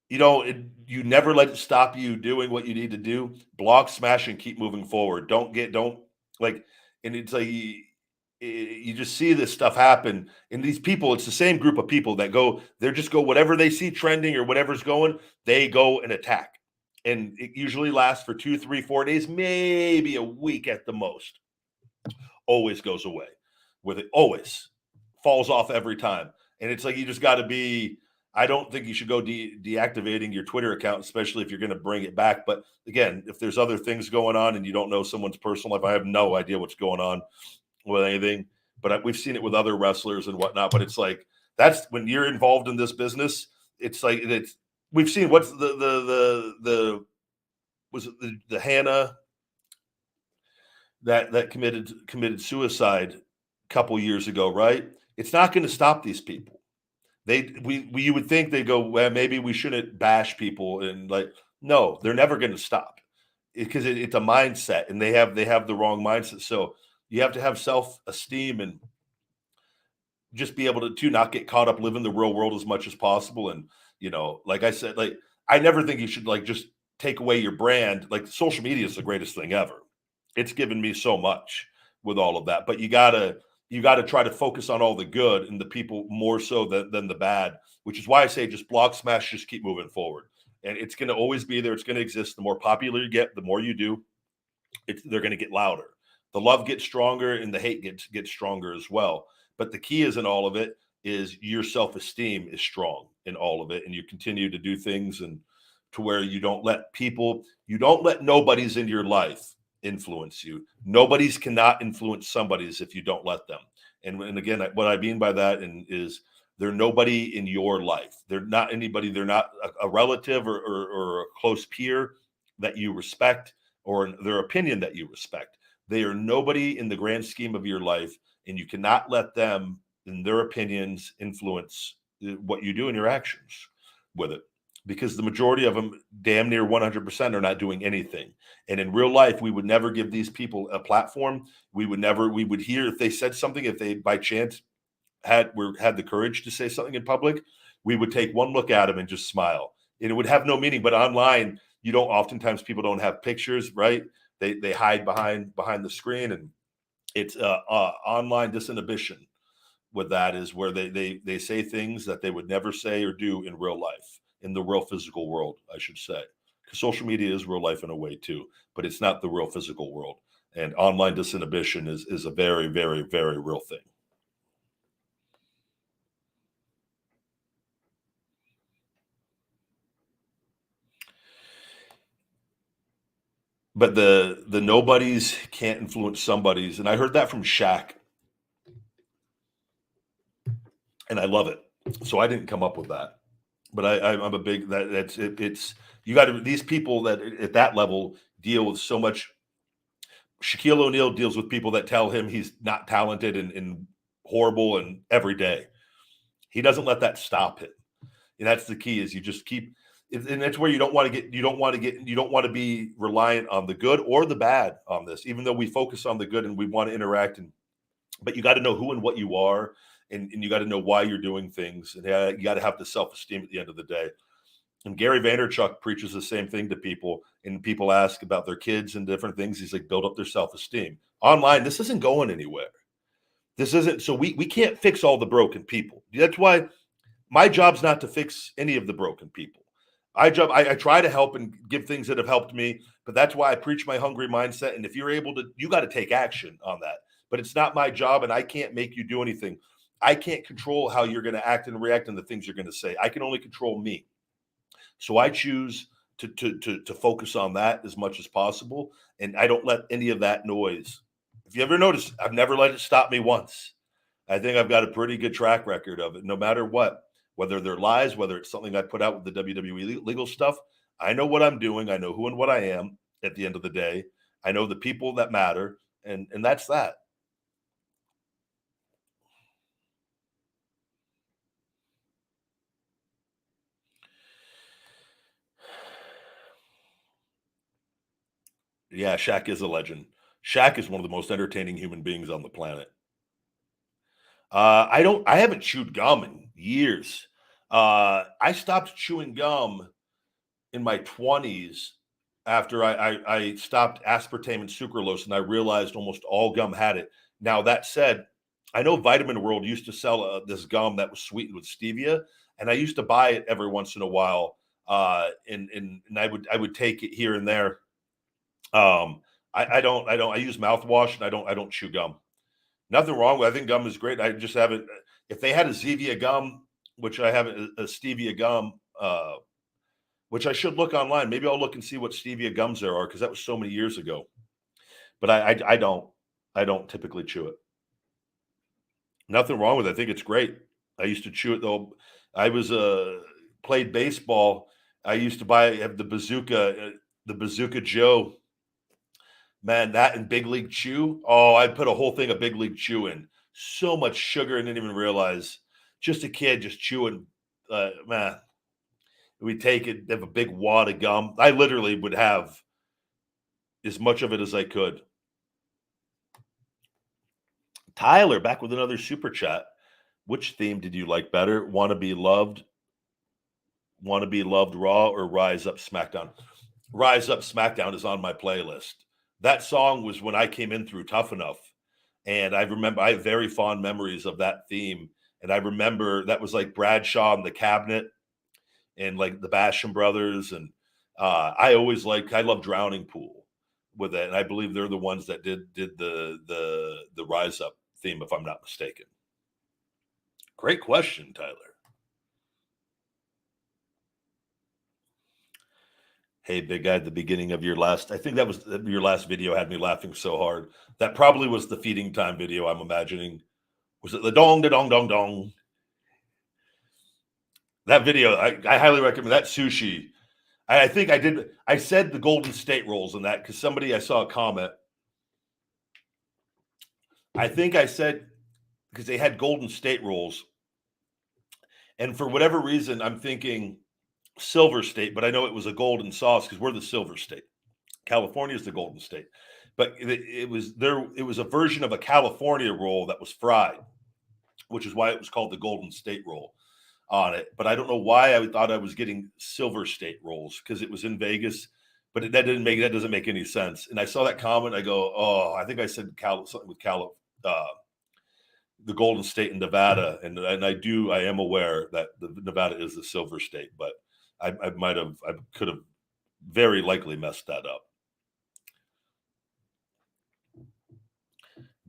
You never let it stop you doing what you need to do. Block, smash, and keep moving forward. Don't like, and it's like you just see this stuff happen. And these people, it's the same group of people that they just go, whatever they see trending or whatever's going, they go and attack. And it usually lasts for 2, 3, 4 days, maybe a week at the most. Always goes away with it, always falls off every time. And it's like, you just got to be, I don't think you should go deactivating your Twitter account, especially if you're going to bring it back. But again, if there's other things going on and you don't know someone's personal life, I have no idea what's going on with anything. But we've seen it with other wrestlers and whatnot. But it's like, that's when you're involved in this business. It's like we've seen what's the Hannah that committed suicide a couple years ago, right? It's not going to stop these people. You would think they go, well, maybe we shouldn't bash people, and like, no, they're never going to stop because it's a mindset, and they have the wrong mindset. So you have to have self-esteem and just be able to not get caught up living the real world as much as possible. And like I said, like I never think you should like just take away your brand. Like social media is the greatest thing ever. It's given me so much with all of that, but you gotta try to focus on all the good and the people more so than the bad, which is why I say just block, smash, just keep moving forward. And it's going to always be there. It's going to exist. The more popular you get, the more you do, they're going to get louder. The love gets stronger and the hate gets stronger as well. But the key is in all of it is your self-esteem is strong in all of it. And you continue to do things and to where you don't let nobodies in your life influence you. Nobody's cannot influence somebody's if you don't let them. And again, what I mean by that is they're nobody in your life. They're not anybody. They're not a relative or a close peer that you respect or their opinion that you respect. They are nobody in the grand scheme of your life, and you cannot let them and their opinions influence what you do and your actions with it. Because the majority of them, damn near 100%, are not doing anything. And in real life, we would never give these people a platform. We would hear if they said something, if they by chance had the courage to say something in public, we would take one look at them and just smile. And it would have no meaning. But online, oftentimes people don't have pictures, right? They hide behind the screen, and it's online disinhibition with that is where they say things that they would never say or do in real life. In the real physical world, I should say. Because social media is real life in a way too, but it's not the real physical world. And online disinhibition is a very, very, very real thing. But the nobodies can't influence somebody's. And I heard that from Shaq. And I love it. So I didn't come up with that. But I'm a big it's you got to these people that at that level deal with so much. Shaquille O'Neal deals with people that tell him he's not talented and horrible and every day. He doesn't let that stop him. And that's the key is you just keep and that's where you don't want to be reliant on the good or the bad on this, even though we focus on the good and we want to interact but you got to know who and what you are and you got to know why you're doing things. And you got to have the self-esteem at the end of the day. And Gary Vaynerchuk preaches the same thing to people, and people ask about their kids and different things. He's like, build up their self-esteem. Online, this isn't going anywhere. This isn't, so we can't fix all the broken people. That's why my job's not to fix any of the broken people. I try to help and give things that have helped me, but that's why I preach my hungry mindset. And if you're able to, you got to take action on that. But it's not my job, and I can't make you do anything. I can't control how you're going to act and react and the things you're going to say. I can only control me. So I choose to focus on that as much as possible, and I don't let any of that noise. If you ever notice, I've never let it stop me once. I think I've got a pretty good track record of it, no matter what, whether they're lies, whether it's something I put out with the WWE legal stuff. I know what I'm doing. I know who and what I am at the end of the day. I know the people that matter, and that's that. Yeah, Shaq is a legend. Shaq is one of the most entertaining human beings on the planet. I haven't chewed gum in years. I stopped chewing gum in my 20s after I stopped aspartame and sucralose, and I realized almost all gum had it. Now that said, I know Vitamin World used to sell this gum that was sweetened with stevia, and I used to buy it every once in a while. And I would take it here and there. I use mouthwash, and I don't chew gum. Nothing wrong with. I think gum is great. I just haven't. If they had a Zevia gum, which I haven't, a stevia gum, which I should look online. Maybe I'll look and see what stevia gums there are because that was so many years ago. But I don't typically chew it. Nothing wrong with it. I think it's great. I used to chew it though. I was played baseball. I used to have the Bazooka Joe. Man, that and Big League Chew. Oh, I'd put a whole thing of Big League Chew in. So much sugar, and didn't even realize. Just a kid just chewing. Man, we take it, have a big wad of gum. I literally would have as much of it as I could. Tyler, back with another super chat. Which theme did you like better? Want to be loved Raw or Rise Up SmackDown? Rise Up SmackDown is on my playlist. That song was when I came in through Tough Enough. And I have very fond memories of that theme. And I remember that was like Bradshaw and the Cabinet and like the Basham Brothers. And I love Drowning Pool with it. And I believe they're the ones that did the Rise Up theme, if I'm not mistaken. Great question, Tyler. Hey, big guy, at the beginning of I think that was your last video had me laughing so hard. That probably was the feeding time video, I'm imagining. Was it the dong, da dong, dong, dong? That video, I highly recommend that sushi. I think I said the Golden State rolls in that because I saw a comment. I think I said because they had Golden State rolls. And for whatever reason, I'm thinking Silver State, but I know it was a golden sauce because we're the Silver State. California is the Golden State. But it was a version of a California roll that was fried, which is why it was called the Golden State roll on it. But I don't know why I thought I was getting Silver State rolls because it was in Vegas. But that doesn't make any sense. And I saw that comment. I go, oh, I think I said something with the Golden State in Nevada, and I am aware that the Nevada is the Silver State, but I could have very likely messed that up.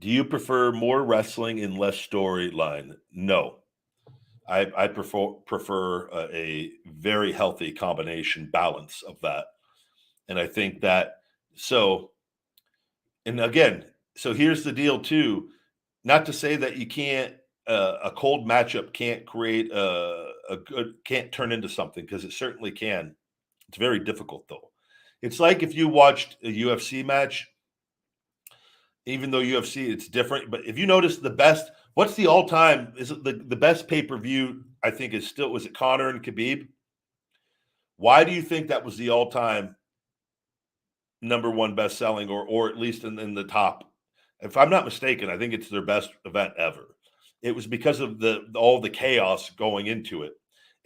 Do you prefer more wrestling and less storyline? No, I prefer a very healthy combination balance of that, and I think that so. And again, so here's the deal too. Not to say that you can't a cold matchup can't create can't turn into something because it certainly can. It's very difficult though. It's like if you watched a UFC match, even though UFC it's different, but if you notice what's the all time is it the best pay-per-view I think is still was it Conor and Khabib? Why do you think that was the all time number one best selling or at least in the top? If I'm not mistaken, I think it's their best event ever. It was because of all the chaos going into it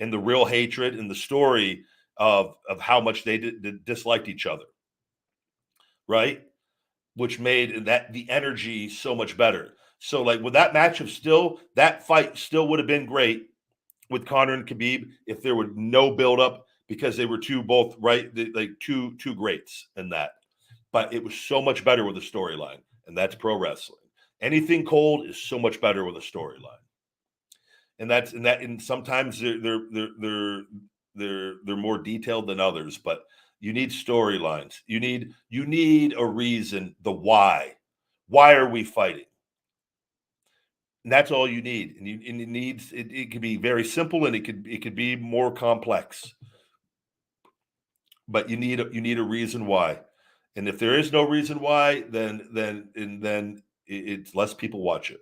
and the real hatred and the story of how much they disliked each other, right? Which made the energy so much better. So like with that that fight still would have been great with Conor and Khabib if there were no build up because they were both right like two greats in that. But it was so much better with a storyline, and that's pro wrestling. Anything cold is so much better with a storyline, and sometimes they're more detailed than others, but you need storylines. You need a reason. The why. Why are we fighting? And that's all you need. And it can be very simple, and it could be more complex. But you need a reason why. And if there is no reason why, then it's less people watch it.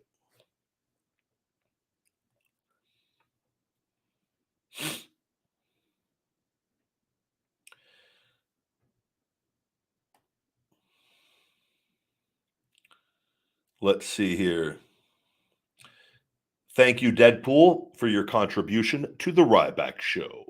Let's see here. Thank you, Deadpool, for your contribution to the Ryback Show.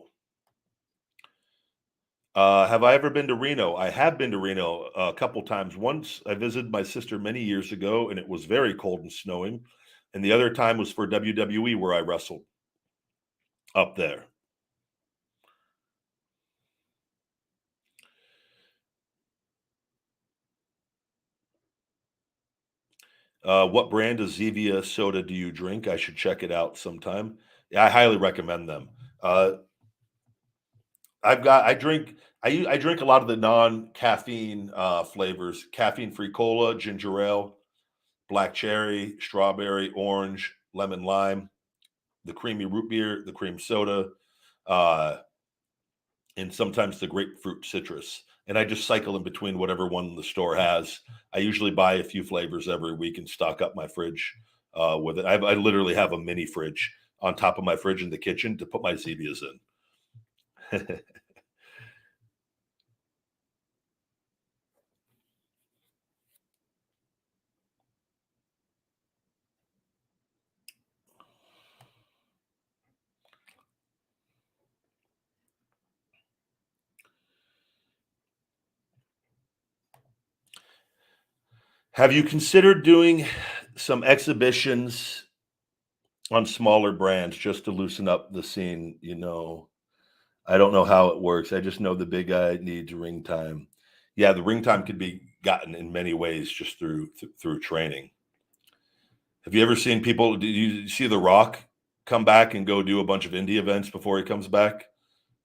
Have I ever been to Reno? I have been to Reno a couple times. Once I visited my sister many years ago, and it was very cold and snowing. And the other time was for WWE, where I wrestled up there. What brand of Zevia soda do you drink? I should check it out sometime. Yeah, I highly recommend them. I drink I drink a lot of the non-caffeine flavors: caffeine-free cola, ginger ale, black cherry, strawberry, orange, lemon lime, the creamy root beer, the cream soda, uh, and sometimes the grapefruit citrus. And I just cycle in between whatever one the store has. I usually buy a few flavors every week and stock up my fridge with it. I literally have a mini fridge on top of my fridge in the kitchen to put my Zevias in. Have you considered doing some exhibitions on smaller brands just to loosen up the scene? I don't know how it works. I just know the big guy needs ring time. Yeah, the ring time could be gotten in many ways just through training. Have you ever seen people? Did you see The Rock come back and go do a bunch of indie events before he comes back?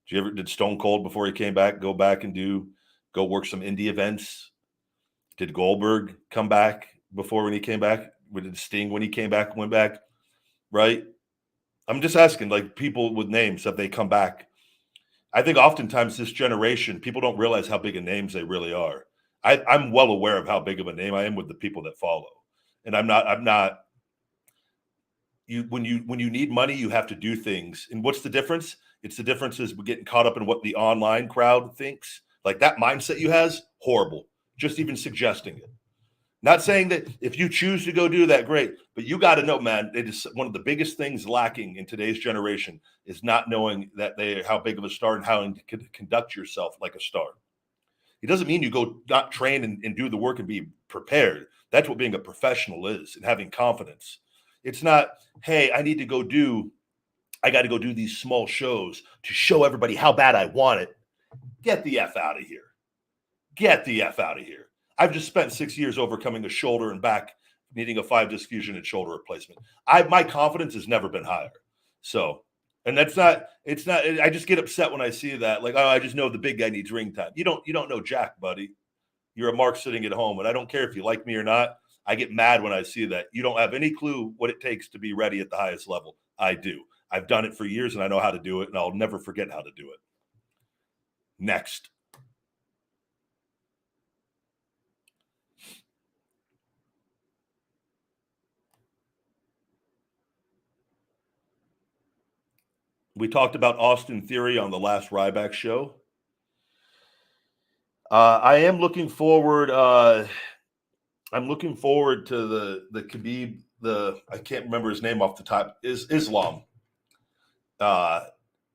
Did Stone Cold before he came back go back and go work some indie events? Did Goldberg come back before when he came back? Did Sting when he came back went back? Right? I'm just asking, like, people with names, have they come back? I think oftentimes this generation, people don't realize how big of names they really are. I'm well aware of how big of a name I am with the people that follow, and I'm not. When you need money, you have to do things. And what's the difference? It's the difference is we're getting caught up in what the online crowd thinks. Like that mindset you has, horrible. Just even suggesting it. Not saying that if you choose to go do that, great. But you got to know, man, it is one of the biggest things lacking in today's generation is not knowing that they how big of a star and how to conduct yourself like a star. It doesn't mean you go not train and do the work and be prepared. That's what being a professional is and having confidence. It's not, hey, I got to go do these small shows to show everybody how bad I want it. Get the F out of here. Get the F out of here. I've just spent 6 years overcoming a shoulder and back, needing a 5-disc fusion and shoulder replacement. My confidence has never been higher. So, and it's not, I just get upset when I see that. Like, oh, I just know the big guy needs ring time. You don't know Jack, buddy. You're a mark sitting at home. And I don't care if you like me or not. I get mad when I see that. You don't have any clue what it takes to be ready at the highest level. I do. I've done it for years and I know how to do it, and I'll never forget how to do it. Next. We talked about Austin Theory on the last Ryback show. I am looking forward. I'm looking forward to the Khabib. I can't remember his name off the top. Is Islam. I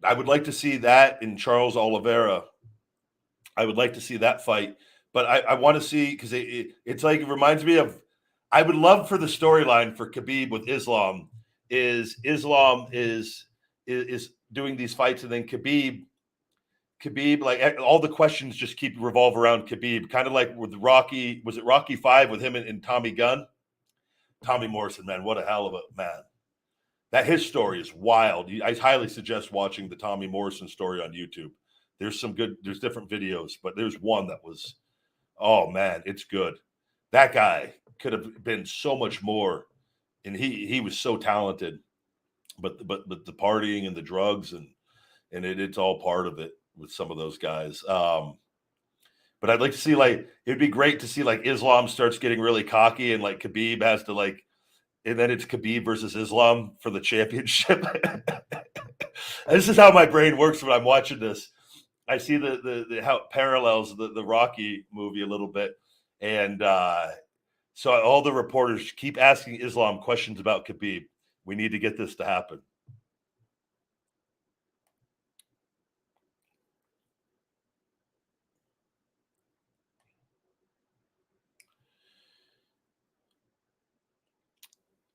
would like to see that in Charles Oliveira. I would like to see that fight, but I want to see because it's like it reminds me of. I would love for the storyline for Khabib with Islam. Islam is doing these fights, and then Khabib, like all the questions just keep revolve around Khabib, kind of like with Rocky. Was it Rocky 5 with him and Tommy Gunn? Tommy Morrison, man, what a hell of a man. That his story is wild. I highly suggest watching the Tommy Morrison story on YouTube. There's different videos, but there's one that was, oh man, it's good. That guy could have been so much more, and he was so talented, but the partying and the drugs and it's all part of it with some of those guys. But I'd like to see, like, it'd be great to see like Islam starts getting really cocky and like Khabib has to like, and then it's Khabib versus Islam for the championship. This is how my brain works when I'm watching this. I see the how it parallels the Rocky movie a little bit, and So all the reporters keep asking Islam questions about Khabib. We need to get this to happen.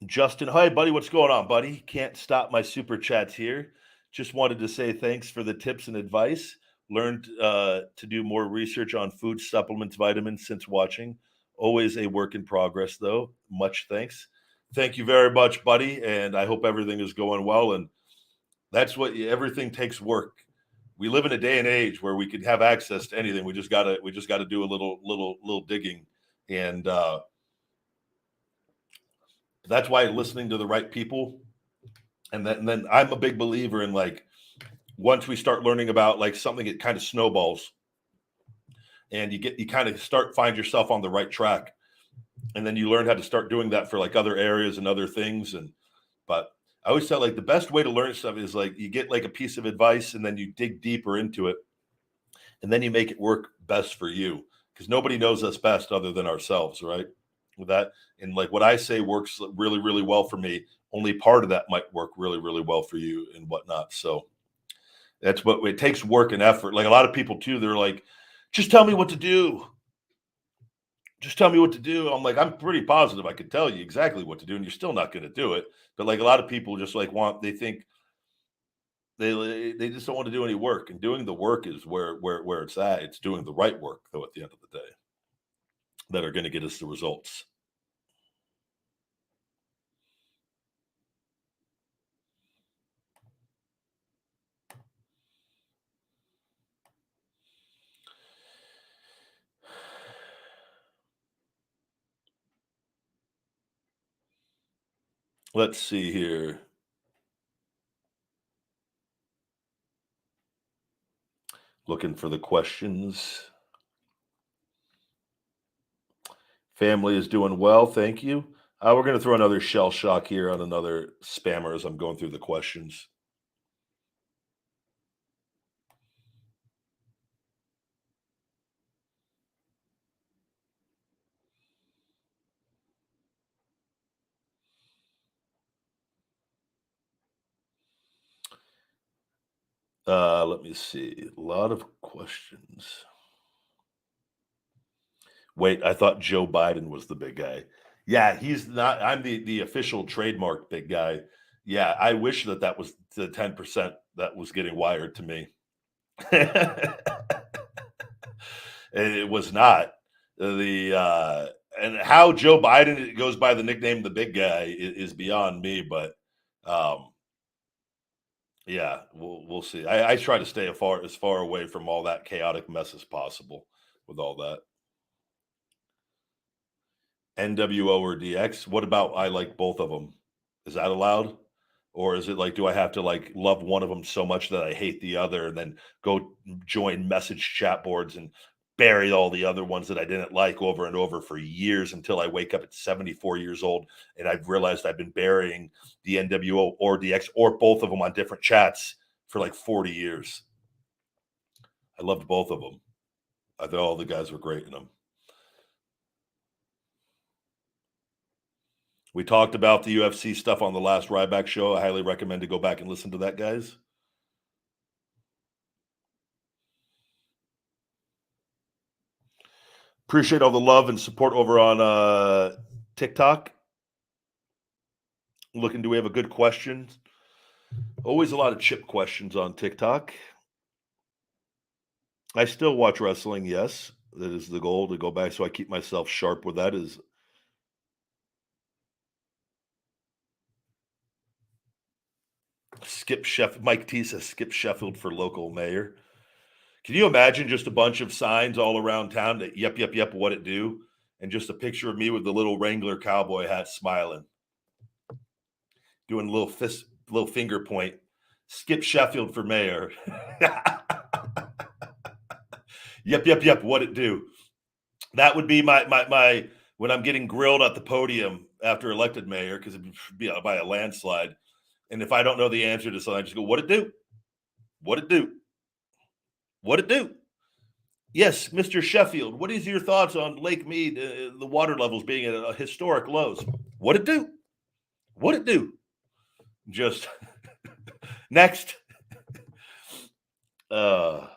Justin, hi, buddy. What's going on, buddy? Can't stop my super chats here. Just wanted to say thanks for the tips and advice. Learned to do more research on food supplements, vitamins since watching. Always a work in progress, though. Much thanks. Thank you very much, buddy. And I hope everything is going well. And that's what everything takes work. We live in a day and age where we can have access to anything. We just gotta do a little digging. And that's why listening to the right people, and then I'm a big believer in, like, once we start learning about like something, it kind of snowballs, and you kind of find yourself on the right track, and then you learn how to start doing that for like other areas and other things. And but I always tell, like, the best way to learn stuff is like you get like a piece of advice and then you dig deeper into it, and then you make it work best for you, because nobody knows us best other than ourselves, right? With that, and like what I say works really, really well for me, only part of that might work really, really well for you and whatnot. So that's what it takes, work and effort. Like a lot of people too, they're like, just tell me what to do. Just tell me what to do. I'm like, I'm pretty positive I could tell you exactly what to do, and you're still not going to do it. But like a lot of people just like they think they just don't want to do any work, and doing the work is where it's at. It's doing the right work though at the end of the day that are going to get us the results. Let's see here. Looking for the questions. Family is doing well, thank you. We're going to throw another shell shock here on another spammer as I'm going through the questions. Let me see. A lot of questions. Wait, I thought Joe Biden was the big guy. Yeah, he's not. I'm the official trademark big guy. Yeah, I wish that was the 10% that was getting wired to me. And it was not. The and how Joe Biden goes by the nickname the big guy is beyond me, but um yeah, we'll see. I try to stay as far away from all that chaotic mess as possible with all that. NWO or DX? What about I like both of them? Is that allowed? Or is it like, do I have to like love one of them so much that I hate the other and then go join message chat boards and bury all the other ones that I didn't like over and over for years until I wake up at 74 years old and I've realized I've been burying the NWO or DX or both of them on different chats for like 40 years. I loved both of them. I thought all the guys were great in them. We talked about the UFC stuff on the last Ryback show. I highly recommend to go back and listen to that, guys. Appreciate all the love and support over on TikTok. Looking, do we have a good question? Always a lot of chip questions on TikTok. I still watch wrestling, yes. That is the goal, to go back so I keep myself sharp with that. Is Mike T says Skip Sheffield for local mayor. Can you imagine just a bunch of signs all around town that yep, what it do? And just a picture of me with the little Wrangler cowboy hat smiling, doing a little finger point. Skip Sheffield for mayor. Yep, what it do? That would be my when I'm getting grilled at the podium after elected mayor, because it'd be by a landslide. And if I don't know the answer to something, I just go, what it do? What it do? What it do? Yes, Mr. Sheffield, what is your thoughts on Lake Mead, the water levels being at a historic lows? What it do? What it do? Just next. Uh,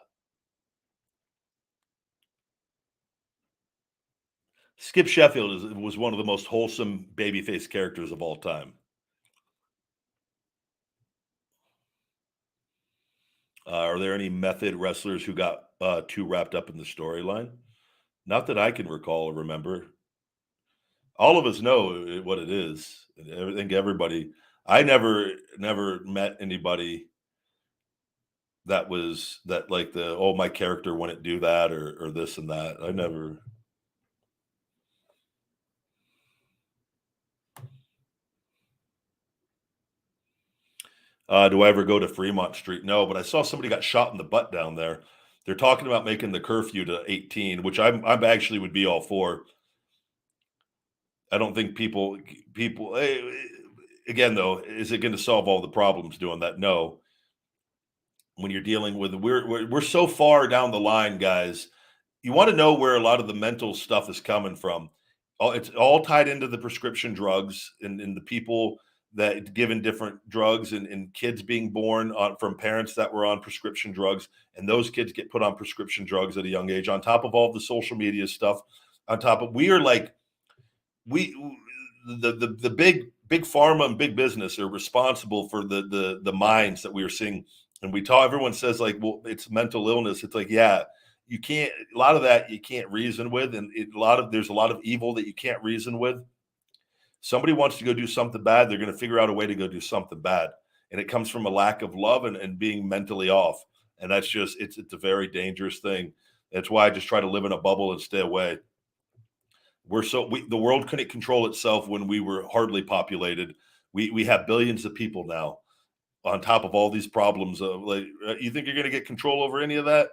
Skip Sheffield was one of the most wholesome babyface characters of all time. Are there any method wrestlers who got too wrapped up in the storyline? Not that I can recall or remember. All of us know what it is. I think everybody. I never met anybody that was that like the oh my character wouldn't do that or this and that. I never. Do I ever go to Fremont Street? No, but I saw somebody got shot in the butt down there. They're talking about making the curfew to 18, which I'm actually would be all for. I don't think people again though, is it going to solve all the problems doing that? No. When you're dealing with we're so far down the line, guys. You want to know where a lot of the mental stuff is coming from. It's all tied into the prescription drugs and the people that given different drugs and kids being born from parents that were on prescription drugs, and those kids get put on prescription drugs at a young age. On top of all the social media stuff, on top of we are like we the big pharma and big business are responsible for the minds that we are seeing. And we talk, everyone says like, well, it's mental illness. It's like, yeah, you can't, a lot of that you can't reason with. And there's a lot of evil that you can't reason with. Somebody wants to go do something bad, they're going to figure out a way to go do something bad. And it comes from a lack of love and being mentally off. And that's just, it's a very dangerous thing. That's why I just try to live in a bubble and stay away. The world couldn't control itself when we were hardly populated. We have billions of people now on top of all these problems of like you think you're going to get control over any of that?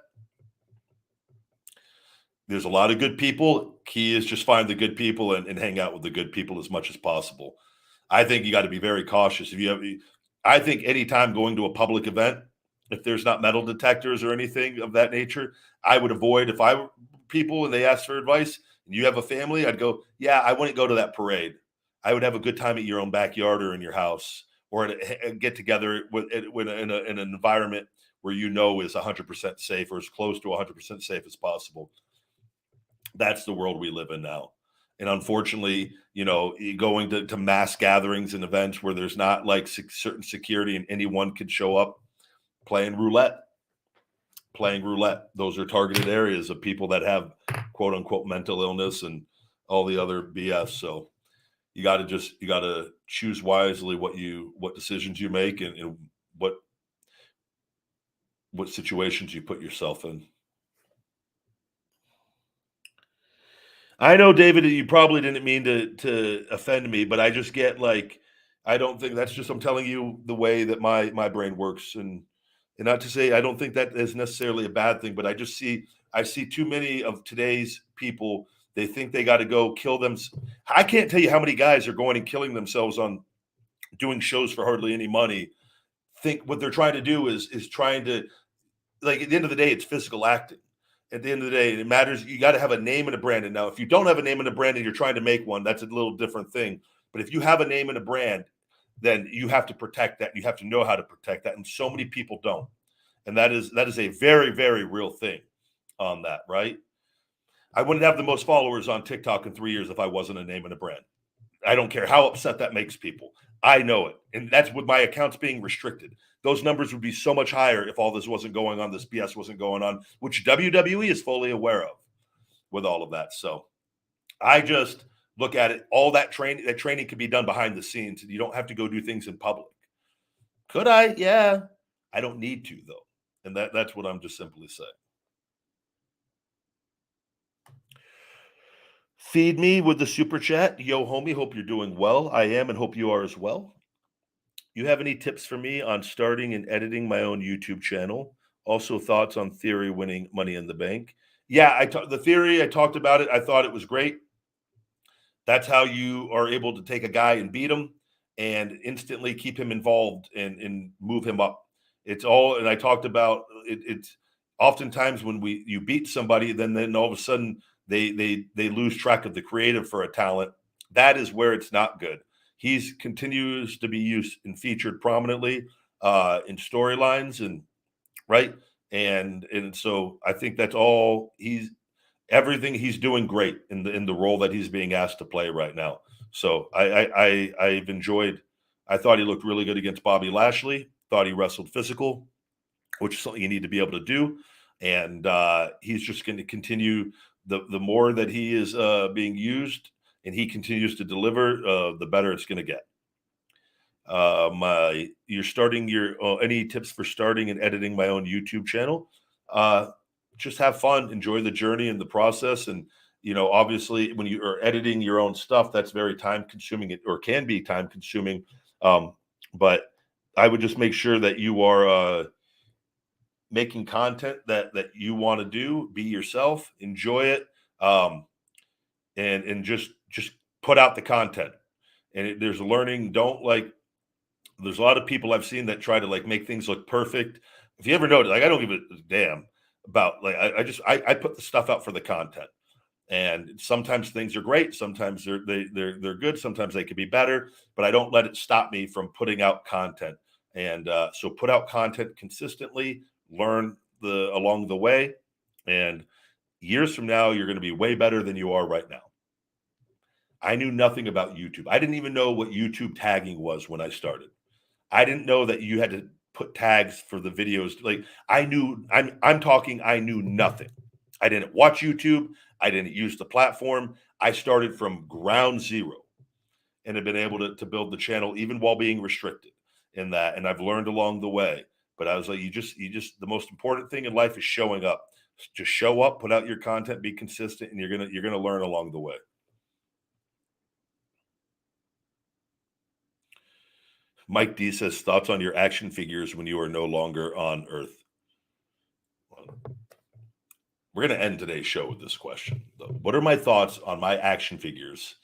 There's a lot of good people. Key is just find the good people and hang out with the good people as much as possible. I think you got to be very cautious. If you have, I think anytime going to a public event, if there's not metal detectors or anything of that nature, I would avoid. If I were people and they ask for advice and you have a family, I'd go, yeah, I wouldn't go to that parade. I would have a good time at your own backyard or in your house or at a get together in an environment where you know is 100% safe or as close to 100% safe as possible. That's the world we live in now. And unfortunately, going to mass gatherings and events where there's not like certain security and anyone could show up playing roulette. Those are targeted areas of people that have quote unquote mental illness and all the other BS. So you got to choose wisely what decisions you make and what situations you put yourself in. I know, David, you probably didn't mean to offend me, but I just get like, I don't think that's just I'm telling you the way that my brain works, and not to say I don't think that is necessarily a bad thing, but I see too many of today's people. They think they got to go kill them. I can't tell you how many guys are going and killing themselves on doing shows for hardly any money. Think what they're trying to do is trying to like at the end of the day, it's physical acting. At the end of the day, it matters. You got to have a name and a brand. And now, if you don't have a name and a brand and you're trying to make one, that's a little different thing. But if you have a name and a brand, then you have to protect that. You have to know how to protect that. And so many people don't. And that is a very, very real thing on that, right? I wouldn't have the most followers on TikTok in 3 years if I wasn't a name and a brand. I don't care how upset that makes people. I know it. And that's with my accounts being restricted. Those numbers would be so much higher if all this wasn't going on, this BS wasn't going on, which WWE is fully aware of with all of that. So I just look at it. All that training can be done behind the scenes. You don't have to go do things in public. Could I? Yeah. I don't need to though. And that's what I'm just simply saying. Feed me with the super chat. Yo, homie, hope you're doing well. I am and hope you are as well. You have any tips for me on starting and editing my own YouTube channel? Also, thoughts on Theory winning Money in the Bank? Yeah, the Theory. I talked about it. I thought it was great. That's how you are able to take a guy and beat him, and instantly keep him involved and move him up. It's all, and I talked about it. oftentimes when you beat somebody, then all of a sudden they lose track of the creative for a talent. That is where it's not good. He's continues to be used and featured prominently in storylines and right. And so I think that's all everything he's doing great in the role that he's being asked to play right now. So I've enjoyed. I thought he looked really good against Bobby Lashley. Thought he wrestled physical, which is something you need to be able to do. And he's just going to continue. The more that he is being used and he continues to deliver, the better it's going to get. You're starting your any tips for starting and editing my own YouTube channel? Just have fun, enjoy the journey and the process. And obviously when you are editing your own stuff, that's very time consuming, or can be time consuming. But I would just make sure that you are making content that you want to do, be yourself, enjoy it, and just put out the content. And there's learning. There's a lot of people I've seen that try to make things look perfect. If you ever notice, I don't give a damn about I put the stuff out for the content. And sometimes things are great, sometimes they're good, sometimes they could be better, but I don't let it stop me from putting out content. And so put out content consistently, learn along the way, and years from now you're going to be way better than you are right now. I knew nothing about YouTube. I didn't even know what YouTube tagging was when I started. I didn't know that you had to put tags for the videos. I knew nothing. I didn't watch YouTube. I didn't use the platform. I started from ground zero and have been able to build the channel even while being restricted in that. And I've learned along the way. But I was like, the most important thing in life is showing up. Just show up, put out your content, be consistent, and you're gonna learn along the way. Mike D says, thoughts on your action figures when you are no longer on Earth? We're going to end today's show with this question. What are my thoughts on my action figures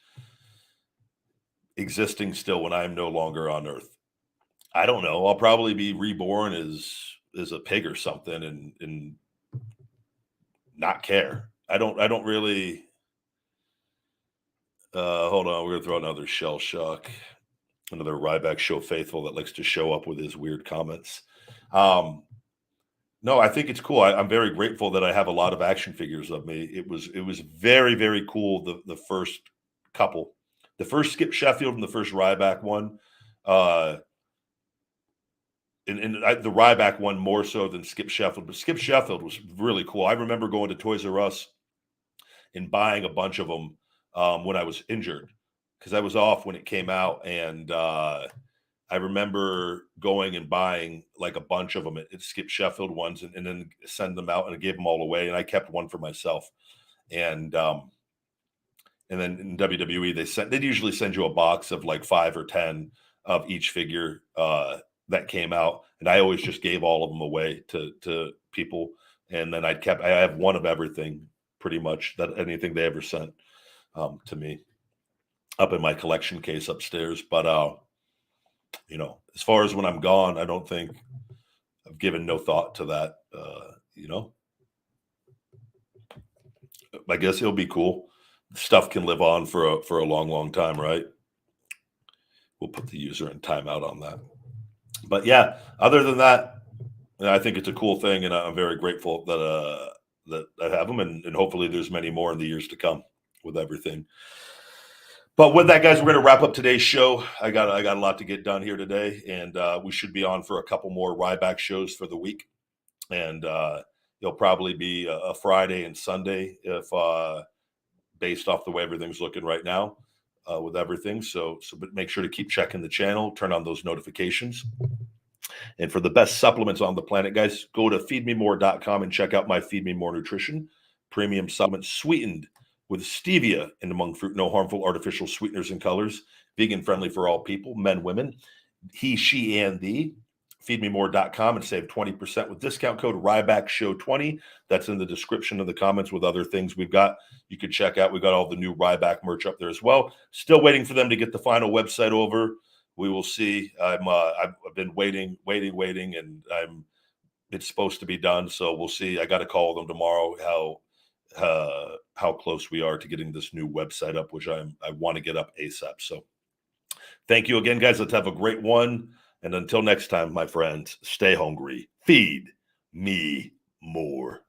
existing still when I'm no longer on Earth? I don't know. I'll probably be reborn as a pig or something and not care. I don't really. Hold on. We're going to throw another shell shock. Another Ryback show faithful that likes to show up with his weird comments. No, I think it's cool. I'm very grateful that I have a lot of action figures of me. It was very, very cool. The first couple, the first Skip Sheffield and the first Ryback one, and the Ryback one more so than Skip Sheffield. But Skip Sheffield was really cool. I remember going to Toys R Us and buying a bunch of them when I was injured, because I was off when it came out, and I remember going and buying a bunch of them at Skip Sheffield ones, and then send them out, and I gave them all away, and I kept one for myself. And then in WWE, they'd usually send you a box of 5 or 10 of each figure that came out, and I always just gave all of them away to people. And then I have one of everything pretty much, that anything they ever sent to me, up in my collection case upstairs. But as far as when I'm gone, I don't think I've given no thought to that. I guess it'll be cool. Stuff can live on for a long, long time, right? We'll put the user in timeout on that. But yeah, other than that, I think it's a cool thing, and I'm very grateful that I have them, and hopefully there's many more in the years to come with everything. But with that, guys, we're going to wrap up today's show. I got a lot to get done here today, and we should be on for a couple more Ryback shows for the week. And it'll probably be a Friday and Sunday, if based off the way everything's looking right now with everything. But make sure to keep checking the channel, turn on those notifications. And for the best supplements on the planet, guys, go to feedmemore.com and check out my Feed Me More Nutrition premium supplements, sweetened with stevia and monk fruit, no harmful artificial sweeteners and colors, vegan friendly for all people, men, women, he, she, and thee. Feedmemore.com and save 20% with discount code RYBACKSHOW20. That's in the description of the comments with other things we've got. You can check out. We've got all the new Ryback merch up there as well. Still waiting for them to get the final website over. We will see. I've been waiting, and I'm it's supposed to be done. So we'll see. I got to call them tomorrow how close we are to getting this new website up, which I want to get up ASAP. So thank you again, guys. Let's have a great one. And until next time, my friends, stay hungry. Feed me more.